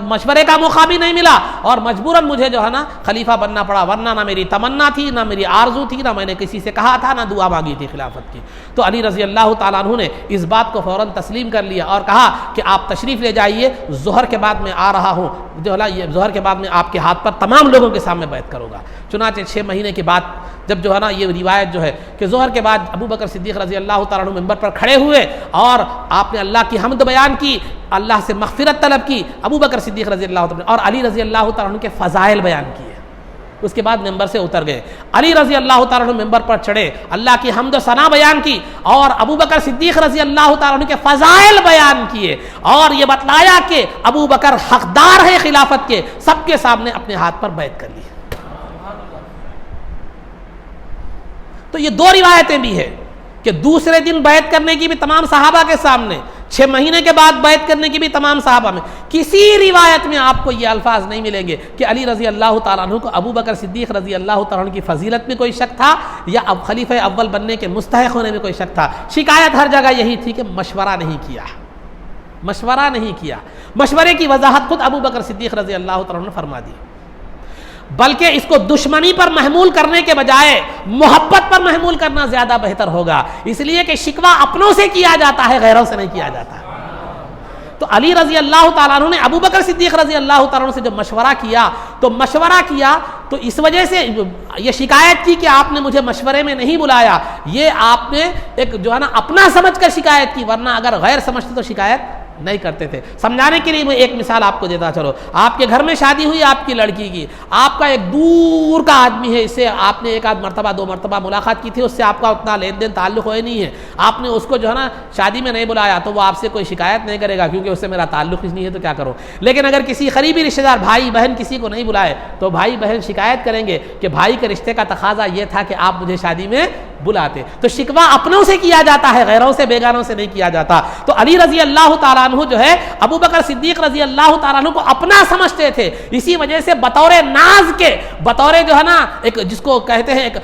مشورے کا موقع بھی نہیں ملا, اور مجبوراً مجھے جو ہے نا خلیفہ بننا پڑا, ورنہ نہ میری تمنا تھی, نہ میری آرزو تھی, نہ میں نے کسی سے کہا تھا, نہ دعا مانگی تھی خلافت کی. تو علی رضی اللہ تعالیٰ عنہ نے اس بات کو فوراً تسلیم کر لیا اور کہا کہ آپ تشریف لے جائیے, ظہر کے بعد میں آ رہا ہوں, جو ہے یہ ظہر کے بعد میں آپ کے ہاتھ پر تمام لوگوں کے سامنے بیعت کروں گا. چنانچہ 6 مہینے کے بعد جب جو ہے نا یہ روایت جو ہے کہ ظہر کے بعد ابو بکر صدیق رضی اللہ تعالیٰ عنہ منبر پر کھڑے ہوئے اور آپ نے اللہ کی حمد بیان کی, اللہ سے مغفرت طلب کی, ابو بکر صدیق رضی اللہ تعالیٰ اور علی رضی اللہ تعالیٰ عنہ کے فضائل بیان کیے. اس کے بعد ممبر سے اتر گئے, علی رضی اللہ تعالیٰ عنہ ممبر پر چڑھے, اللہ کی حمد و ثنا بیان کی, اور ابو بکر صدیق رضی اللہ تعالیٰ عنہ کے فضائل بیان کیے, اور یہ بتلایا کہ ابو بکر حقدار ہے خلافت کے, سب کے سامنے اپنے ہاتھ پر بیعت کر لی. تو یہ 2 روایتیں بھی ہیں کہ دوسرے دن بیعت کرنے کی بھی تمام صحابہ کے سامنے, 6 مہینے کے بعد بیعت کرنے کی بھی تمام صحابہ میں. کسی روایت میں آپ کو یہ الفاظ نہیں ملیں گے کہ علی رضی اللہ تعالیٰ عنہ کو ابو بکر صدیق رضی اللہ تعالیٰ عنہ کی فضیلت میں کوئی شک تھا, یا اب خلیفہ اول بننے کے مستحق ہونے میں کوئی شک تھا. شکایت ہر جگہ یہی تھی کہ مشورہ نہیں کیا, مشورہ نہیں کیا. مشورے کی وضاحت خود ابو بکر صدیق رضی اللہ تعالیٰ عنہ نے فرما دی, بلکہ اس کو دشمنی پر محمول کرنے کے بجائے محبت پر محمول کرنا زیادہ بہتر ہوگا, اس لیے کہ شکوہ اپنوں سے کیا جاتا ہے, غیروں سے نہیں کیا جاتا. تو علی رضی اللہ تعالیٰ عنہ نے ابو بکر صدیق رضی اللہ تعالیٰ عنہ سے جب مشورہ کیا تو اس وجہ سے یہ شکایت کی کہ آپ نے مجھے مشورے میں نہیں بلایا, یہ آپ نے ایک جو ہے نا اپنا سمجھ کر شکایت کی, ورنہ اگر غیر سمجھتے تو شکایت نہیں کرتے تھے. سمجھانے کے لیے میں ایک مثال آپ کو دیتا چلو, آپ کے گھر میں شادی ہوئی آپ کی لڑکی کی, آپ کا ایک دور کا آدمی ہے, اس سے آپ نے 1 آدھ مرتبہ 2 مرتبہ ملاقات کی تھی, اس سے آپ کا اتنا لین دین تعلق ہوئے نہیں ہے, آپ نے اس کو جو ہے نا شادی میں نہیں بلایا, تو وہ آپ سے کوئی شکایت نہیں کرے گا کیونکہ اس سے میرا تعلق ہی نہیں ہے تو کیا کروں. لیکن اگر کسی قریبی رشتہ دار بھائی بہن کسی کو نہیں بلائے تو بھائی بہن شکایت کریں گے کہ بھائی کے رشتے کا تقاضا یہ تھا کہ آپ مجھے شادی میں بلاتے. تو شکوہ اپنوں سے کیا جاتا ہے, غیروں سے بیگانوں سے نہیں کیا جاتا. تو علی رضی اللہ تعالیٰ عنہ جو ہے ابو بکر صدیق رضی اللہ تعالیٰ عنہ کو اپنا سمجھتے تھے, اسی وجہ سے بطور ناز کے, بطور جو ہے نا ایک جس کو کہتے ہیں ایک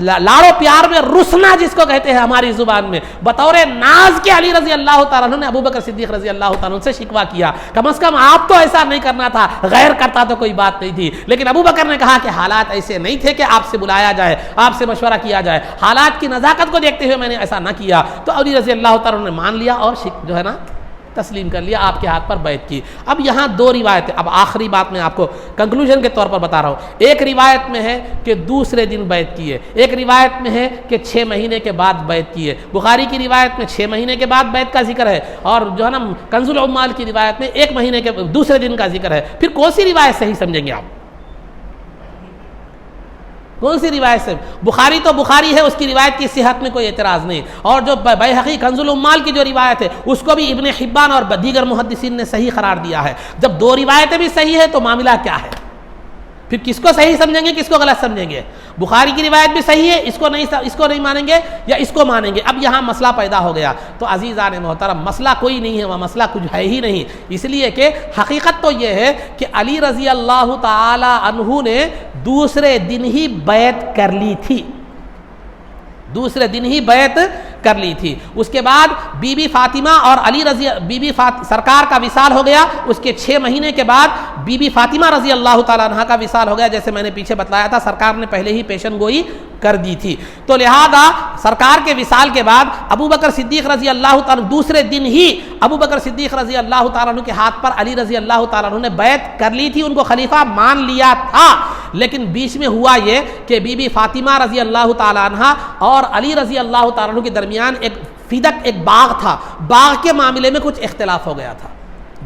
لاڑو پیار میں رسنا جس کو کہتے ہیں ہماری زبان میں, بطور ناز کے علی رضی اللہ تعالیٰ عنہ نے ابو بکر صدیق رضی اللہ تعالیٰ عنہ سے شکوہ کیا. کم از کم آپ تو ایسا نہیں کرنا تھا, غیر کرتا تو کوئی بات نہیں تھی, لیکن ابو بکر نے کہا کہ حالات ایسے نہیں تھے کہ آپ سے بلایا جائے, آپ سے مشورہ کیا جائے, حالات کی نزاکت کو دیکھتے ہوئے میں نے ایسا نہ کیا. تو علی رضی اللہ تعالیٰ عنہ نے مان لیا اور جو ہے نا تسلیم کر لیا, آپ کے ہاتھ پر بیعت کی. اب یہاں 2 روایتیں, اب آخری بات میں آپ کو کنکلوژن کے طور پر بتا رہا ہوں. ایک روایت میں ہے کہ دوسرے دن بیعت کی ہے, ایک روایت میں ہے کہ 6 مہینے کے بعد بیعت کی ہے. بخاری کی روایت میں 6 مہینے کے بعد بیعت کا ذکر ہے, اور جو ہے نا کنز العمال کی روایت میں 1 مہینے کے دوسرے دن کا ذکر ہے. پھر کون سی روایت صحیح سمجھیں گے آپ؟ کون سی روایت سے؟ بخاری تو بخاری ہے, اس کی روایت کی صحت میں کوئی اعتراض نہیں, اور جو بیہقی کنز العمال کی جو روایت ہے اس کو بھی ابن حبان اور دیگر محدثین نے صحیح قرار دیا ہے. جب 2 روایتیں بھی صحیح ہے تو معاملہ کیا ہے؟ پھر کس کو صحیح سمجھیں گے, کس کو غلط سمجھیں گے؟ بخاری کی روایت بھی صحیح ہے, اس کو نہیں مانیں گے یا اس کو مانیں گے؟ اب یہاں مسئلہ پیدا ہو گیا. تو عزیزان محترم, مسئلہ کوئی نہیں ہے, وہ مسئلہ کچھ ہے ہی نہیں, اس لیے کہ حقیقت تو یہ ہے کہ علی رضی اللہ تعالی عنہ نے دوسرے دن ہی بیعت کر لی تھی, دوسرے دن ہی بیعت کر لی تھی. اس کے بعد بی بی فاطمہ اور علی سرکار کا وصال ہو گیا. اس کے 6 مہینے کے بعد بی بی فاطمہ رضی اللہ تعالیٰ عنہ کا وصال ہو گیا. جیسے میں نے پیچھے بتلایا تھا سرکار نے پہلے ہی پیشن گوئی کر دی تھی. تو لہذا سرکار کے وصال کے بعد ابو بکر صدیق رضی اللہ تعالیٰ دوسرے دن ہی ابو بکر صدیق رضی اللہ تعالیٰ عنہ کے ہاتھ پر علی رضی اللہ تعالیٰ عنہ نے بیعت کر لی تھی. ان کو خلیفہ مان لیا تھا, لیکن بیچ میں ہوا یہ کہ بی بی فاطمہ رضی اللہ تعالیٰ عنہ اور علی رضی اللہ تعالیٰ عنہ کے درمیان ایک فدق, ایک باغ تھا. باغ کے معاملے میں کچھ اختلاف ہو گیا تھا.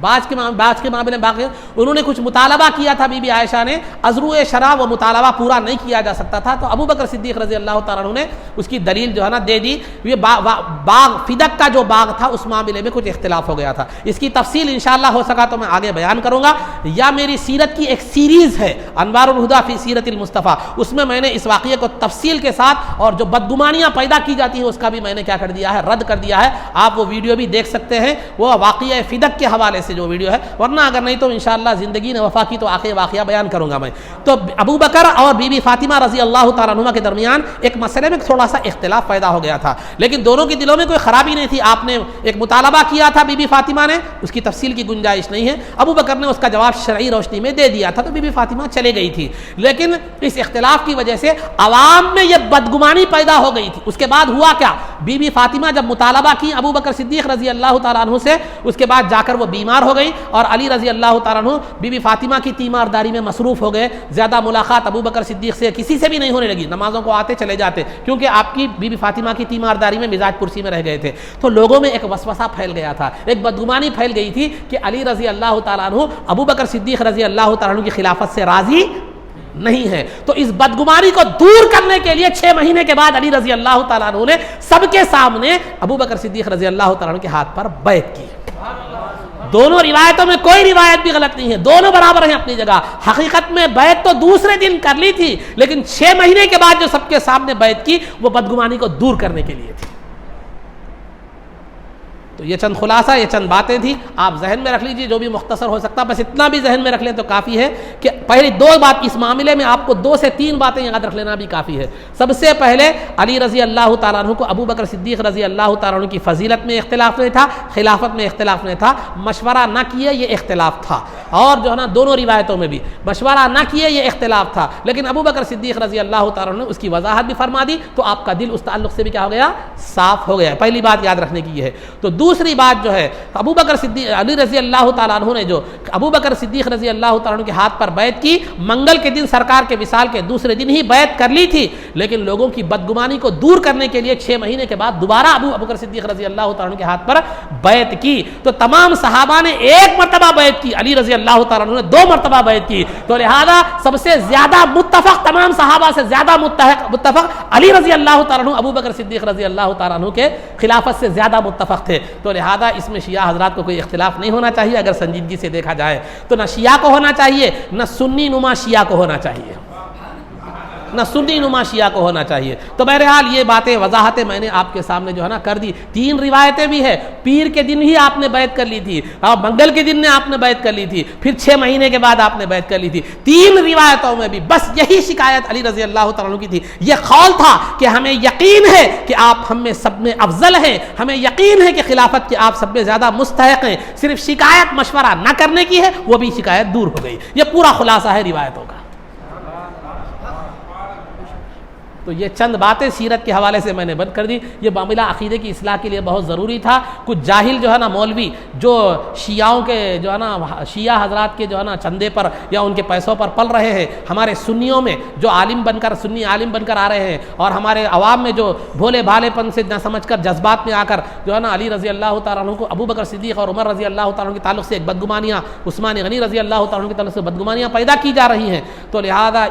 باغ کے معاملے میں انہوں نے کچھ مطالبہ کیا تھا. بی بی عائشہ نے ازرو شرع وہ مطالبہ پورا نہیں کیا جا سکتا تھا, تو ابو بکر صدیق رضی اللہ تعالیٰ عنہ نے اس کی دلیل جو ہے نا دے دی. یہ باغ فدق کا جو باغ تھا اس معاملے میں کچھ اختلاف ہو گیا تھا. اس کی تفصیل انشاءاللہ ہو سکا تو میں آگے بیان کروں گا, یا میری سیرت کی ایک سیریز ہے انوار الہدیٰ فی سیرت المصطفیٰ, اس میں میں نے اس واقعے کو تفصیل کے ساتھ اور جو بدگمانیاں پیدا کی جاتی ہیں اس کا بھی میں نے کیا کر دیا ہے, رد کر دیا ہے. آپ وہ ویڈیو بھی دیکھ سکتے ہیں, وہ واقعہ فدق کے حوالے سے جو ویڈیو ہے, ورنہ اگر نہیں تو انشاءاللہ زندگی نے وفا کی تو آخر واقعہ بیان کروں گا میں. تو ابو بکر اور بی بی فاطمہ رضی اللہ تعالیٰ عنہ کے درمیان ایک مسئلے میں تھوڑا سا اختلاف پیدا ہو گیا تھا, لیکن دونوں کے دلوں میں کوئی خرابی نہیں تھی. آپ نے ایک مطالبہ کیا تھا بی بی فاطمہ نے, اس کی تفصیل کی گنجائش نہیں ہے. ابو بکر نے اس کا جواب شرعی روشنی میں دے دیا تھا, تو بی بی فاطمہ چلے گئی تھی. لیکن اس اختلاف کی وجہ سے عوام میں یہ بدگمانی پیدا ہو گئی تھی. اس کے بعد ہوا کیا, بی بی فاطمہ جب مطالبہ کی ابو بکر صدیق رضی اللہ تعالیٰ عنہ سے, اس کے بعد جا کر وہ بیمار ہو گئی اور علی رضی اللہ تعالیٰ عنہ بی بی فاطمہ کی تیمارداری میں مصروف ہو گئے. زیادہ ملاقات ابو بکر صدیق سے کسی سے بھی نہیں ہونے لگی. نمازوں کو آتے چلے جاتے, کیونکہ آپ کی بی بی فاطمہ کی تیمارداری میں مزاج پرسی میں رہ گئے تھے. تو لوگوں میں ایک وسوسہ پھیل گیا تھا, ایک بدگمانی پھیل گئی تھی کہ علی رضی اللہ تعالیٰ عنہ ابو بکر صدیق رضی اللہ تعالیٰ عنہ کی خلافت سے راضی نہیں ہے. تو اس بدگمانی کو دور کرنے کے لیے 6 مہینے کے بعد علی رضی اللہ تعالیٰ عنہ نے سب کے سامنے ابو بکر صدیق رضی اللہ تعالیٰ عنہ کے ہاتھ پر بیعت کی. دونوں روایتوں میں کوئی روایت بھی غلط نہیں ہے, دونوں برابر ہیں اپنی جگہ. حقیقت میں بیعت تو دوسرے دن کر لی تھی, لیکن 6 مہینے کے بعد جو سب کے سامنے بیعت کی وہ بدگمانی کو دور کرنے کے لیے تھی. تو یہ چند خلاصہ, یہ چند باتیں تھیں, آپ ذہن میں رکھ لیجیے جو بھی مختصر ہو سکتا. بس اتنا بھی ذہن میں رکھ لیں تو کافی ہے کہ پہلی 2 بات اس معاملے میں آپ کو 2 سے 3 باتیں یاد رکھ لینا بھی کافی ہے. سب سے پہلے علی رضی اللہ تعالیٰ عنہ کو ابو بکر صدیق رضی اللہ تعالیٰ عنہ کی فضیلت میں اختلاف نہیں تھا, خلافت میں اختلاف نہیں تھا. مشورہ نہ کیے یہ اختلاف تھا, اور جو ہے نا دونوں روایتوں میں بھی مشورہ نہ کیے یہ اختلاف تھا. لیکن ابو بکر صدیق رضی اللہ تعالیٰ عنہ نے اس کی وضاحت بھی فرما دی, تو آپ کا دل اس تعلق سے بھی کیا ہو گیا, صاف ہو گیا. پہلی بات یاد رکھنے کی یہ ہے. تو دوسری بات جو ہے, ابو بکر صدیق علی رضی اللہ تعالیٰ عنہ نے جو ابو بکر صدیق رضی اللہ تعالیٰ عنہ کے ہاتھ پر بیعت کی, منگل کے دن سرکار کے وصال کے دوسرے دن ہی بیعت کر لی تھی, لیکن لوگوں کی بدگمانی کو دور کرنے کے لیے 6 مہینے کے بعد دوبارہ ابو بکر صدیق رضی اللہ تعالیٰ عنہ کے ہاتھ پر بیعت کی. تو تمام صحابہ نے 1 مرتبہ بیعت کی, علی رضی اللہ تعالیٰ عنہ نے 2 مرتبہ بیعت کی. تو لہذا سب سے زیادہ متفق, تمام صحابہ سے زیادہ متفق علی رضی اللہ تعالیٰ عنہ ابو بکر صدیق رضی اللہ تعالیٰ عنہ کے خلافت سے زیادہ متفق تھے. تو لہذا اس میں شیعہ حضرات کو کوئی اختلاف نہیں ہونا چاہیے. اگر سنجیدگی سے دیکھا جائے تو نہ شیعہ کو ہونا چاہیے, نہ سنی نما شیعہ کو ہونا چاہیے, نہ سنی نما شیعہ کو ہونا چاہیے. تو بہرحال یہ باتیں وضاحتیں میں نے آپ کے سامنے جو ہے نا کر دی. 3 روایتیں بھی ہے, پیر کے دن ہی آپ نے بیعت کر لی تھی, اور منگل کے دن نے آپ نے بیعت کر لی تھی, پھر 6 مہینے کے بعد آپ نے بیعت کر لی تھی. 3 روایتوں میں بھی بس یہی شکایت علی رضی اللہ تعالیٰ عنہ کی تھی. یہ قول تھا کہ ہمیں یقین ہے کہ آپ ہم میں سب میں افضل ہیں, ہمیں یقین ہے کہ خلافت کے آپ سب میں زیادہ مستحق ہیں. صرف شکایت مشورہ نہ کرنے کی ہے, وہ بھی شکایت دور ہو گئی. یہ پورا خلاصہ ہے روایتوں کا. تو یہ چند باتیں سیرت کے حوالے سے میں نے بند کر دی. یہ معاملہ عقیدے کی اصلاح کے لیے بہت ضروری تھا. کچھ جاہل جو ہے نا مولوی, جو شیعوں کے جو ہے نا شیعہ حضرات کے جو ہے نا چندے پر یا ان کے پیسوں پر پل رہے ہیں, ہمارے سنیوں میں جو عالم بن کر سنی عالم بن کر آ رہے ہیں, اور ہمارے عوام میں جو بھولے بھالے پن سے نہ سمجھ کر جذبات میں آ کر جو ہے نا علی رضی اللہ تعالیٰ عنہ کو ابو بکر صدیق اور عمر رضی اللہ تعالیٰ عنہ کے تعلق سے ایک بدگمانیاں, عثمان غنی رضی اللہ تعالیٰ عنہ کے تعلق سے بدگمانیاں پیدا کی جا رہی ہیں. تو لہذا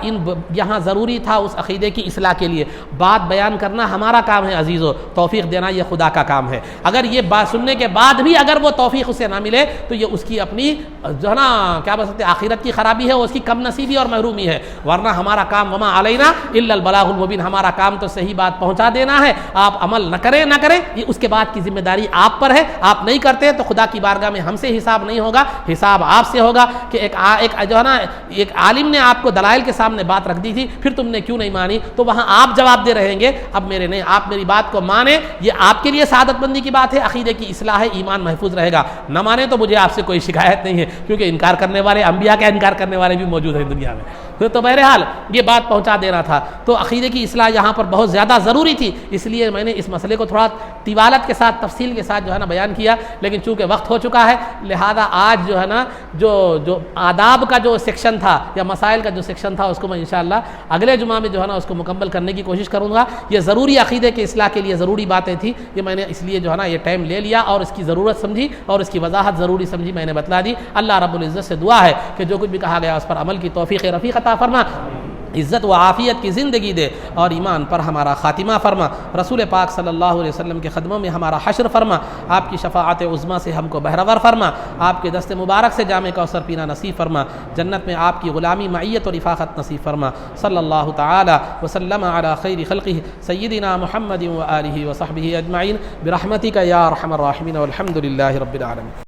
یہاں ضروری تھا اس عقیدے کی اصلاح کے لیے بات بیان کرنا ہمارا کام ہے عزیزو, توفیق دینا یہ خدا کا کام ہے. اگر یہ بات سننے کے بعد بھی اگر وہ توفیق اسے نہ ملے تو یہ اس کی اپنی جو ہے نا کیا بول سکتے آخرت کی خرابی ہے, اس کی کم نصیبی اور محرومی ہے. ورنہ ہمارا کام وما علینا الا البلاغ المبین, ہمارا کام تو صحیح بات پہنچا دینا ہے. آپ عمل نہ کریں یہ اس کے بعد کی ذمہ داری آپ پر ہے. آپ نہیں کرتے تو خدا کی بارگاہ میں ہم سے حساب نہیں ہوگا, حساب آپ سے ہوگا کہ ایک جو ہے نا ایک عالم نے آپ کو دلائل کے سامنے بات رکھ دی تھی, پھر تم نے کیوں نہیں مانی, تو وہاں آپ جواب دے رہیں گے، اب میرے نہیں، آپ میری بات کو مانیں، یہ آپ کے لیے سعادت مندی کی بات ہے، عقیدے کی اصلاح ہے، ایمان محفوظ رہے گا، نہ مانیں تو مجھے آپ سے کوئی شکایت نہیں ہے، کیونکہ انکار کرنے والے، انبیاء کا انکار کرنے والے بھی موجود ہیں دنیا میں۔ تو بہرحال یہ بات پہنچا دینا تھا۔ تو عقیدے کی اصلاح یہاں پر بہت زیادہ ضروری تھی، اس لیے میں نے اس مسئلے کو تھوڑا طوالت کے ساتھ، تفصیل کے ساتھ جو ہے نا بیان کیا، لیکن چونکہ وقت ہو چکا ہے لہذا آج جو ہے نا جو آداب کا جو سیکشن تھا یا مسائل کا جو سیکشن تھا اس کو میں انشاءاللہ اگلے جمعہ میں جو ہے نا اس کو مکمل کرنے کی کوشش کروں گا۔ یہ ضروری عقیدے کے اصلاح کے لیے ضروری باتیں تھیں، یہ میں نے اس لیے جو ہے نا یہ ٹائم لے لیا اور اس کی ضرورت سمجھی اور اس کی وضاحت ضروری سمجھی، میں نے بتلا دی۔ اللہ رب العزت سے دعا ہے کہ جو کچھ بھی کہا گیا اس پر عمل کی توفیق رفیق عطا فرما، عزت و عافیت کی زندگی دے اور ایمان پر ہمارا خاتمہ فرما، رسول پاک صلی اللہ علیہ وسلم کے قدموں میں ہمارا حشر فرما، آپ کی شفاعت عظمیٰ سے ہم کو بہرور فرما، آپ کے دست مبارک سے جام کوثر پینا نصیب فرما، جنت میں آپ کی غلامی معیت و رفاقت نصیب فرما۔ صلی اللہ تعالی وسلم علی خیر خلقہ سیدنا محمد و آلہ و صحبہ اجمعین برحمتک یا ارحم الراحمین والحمد للہ رب العالمین۔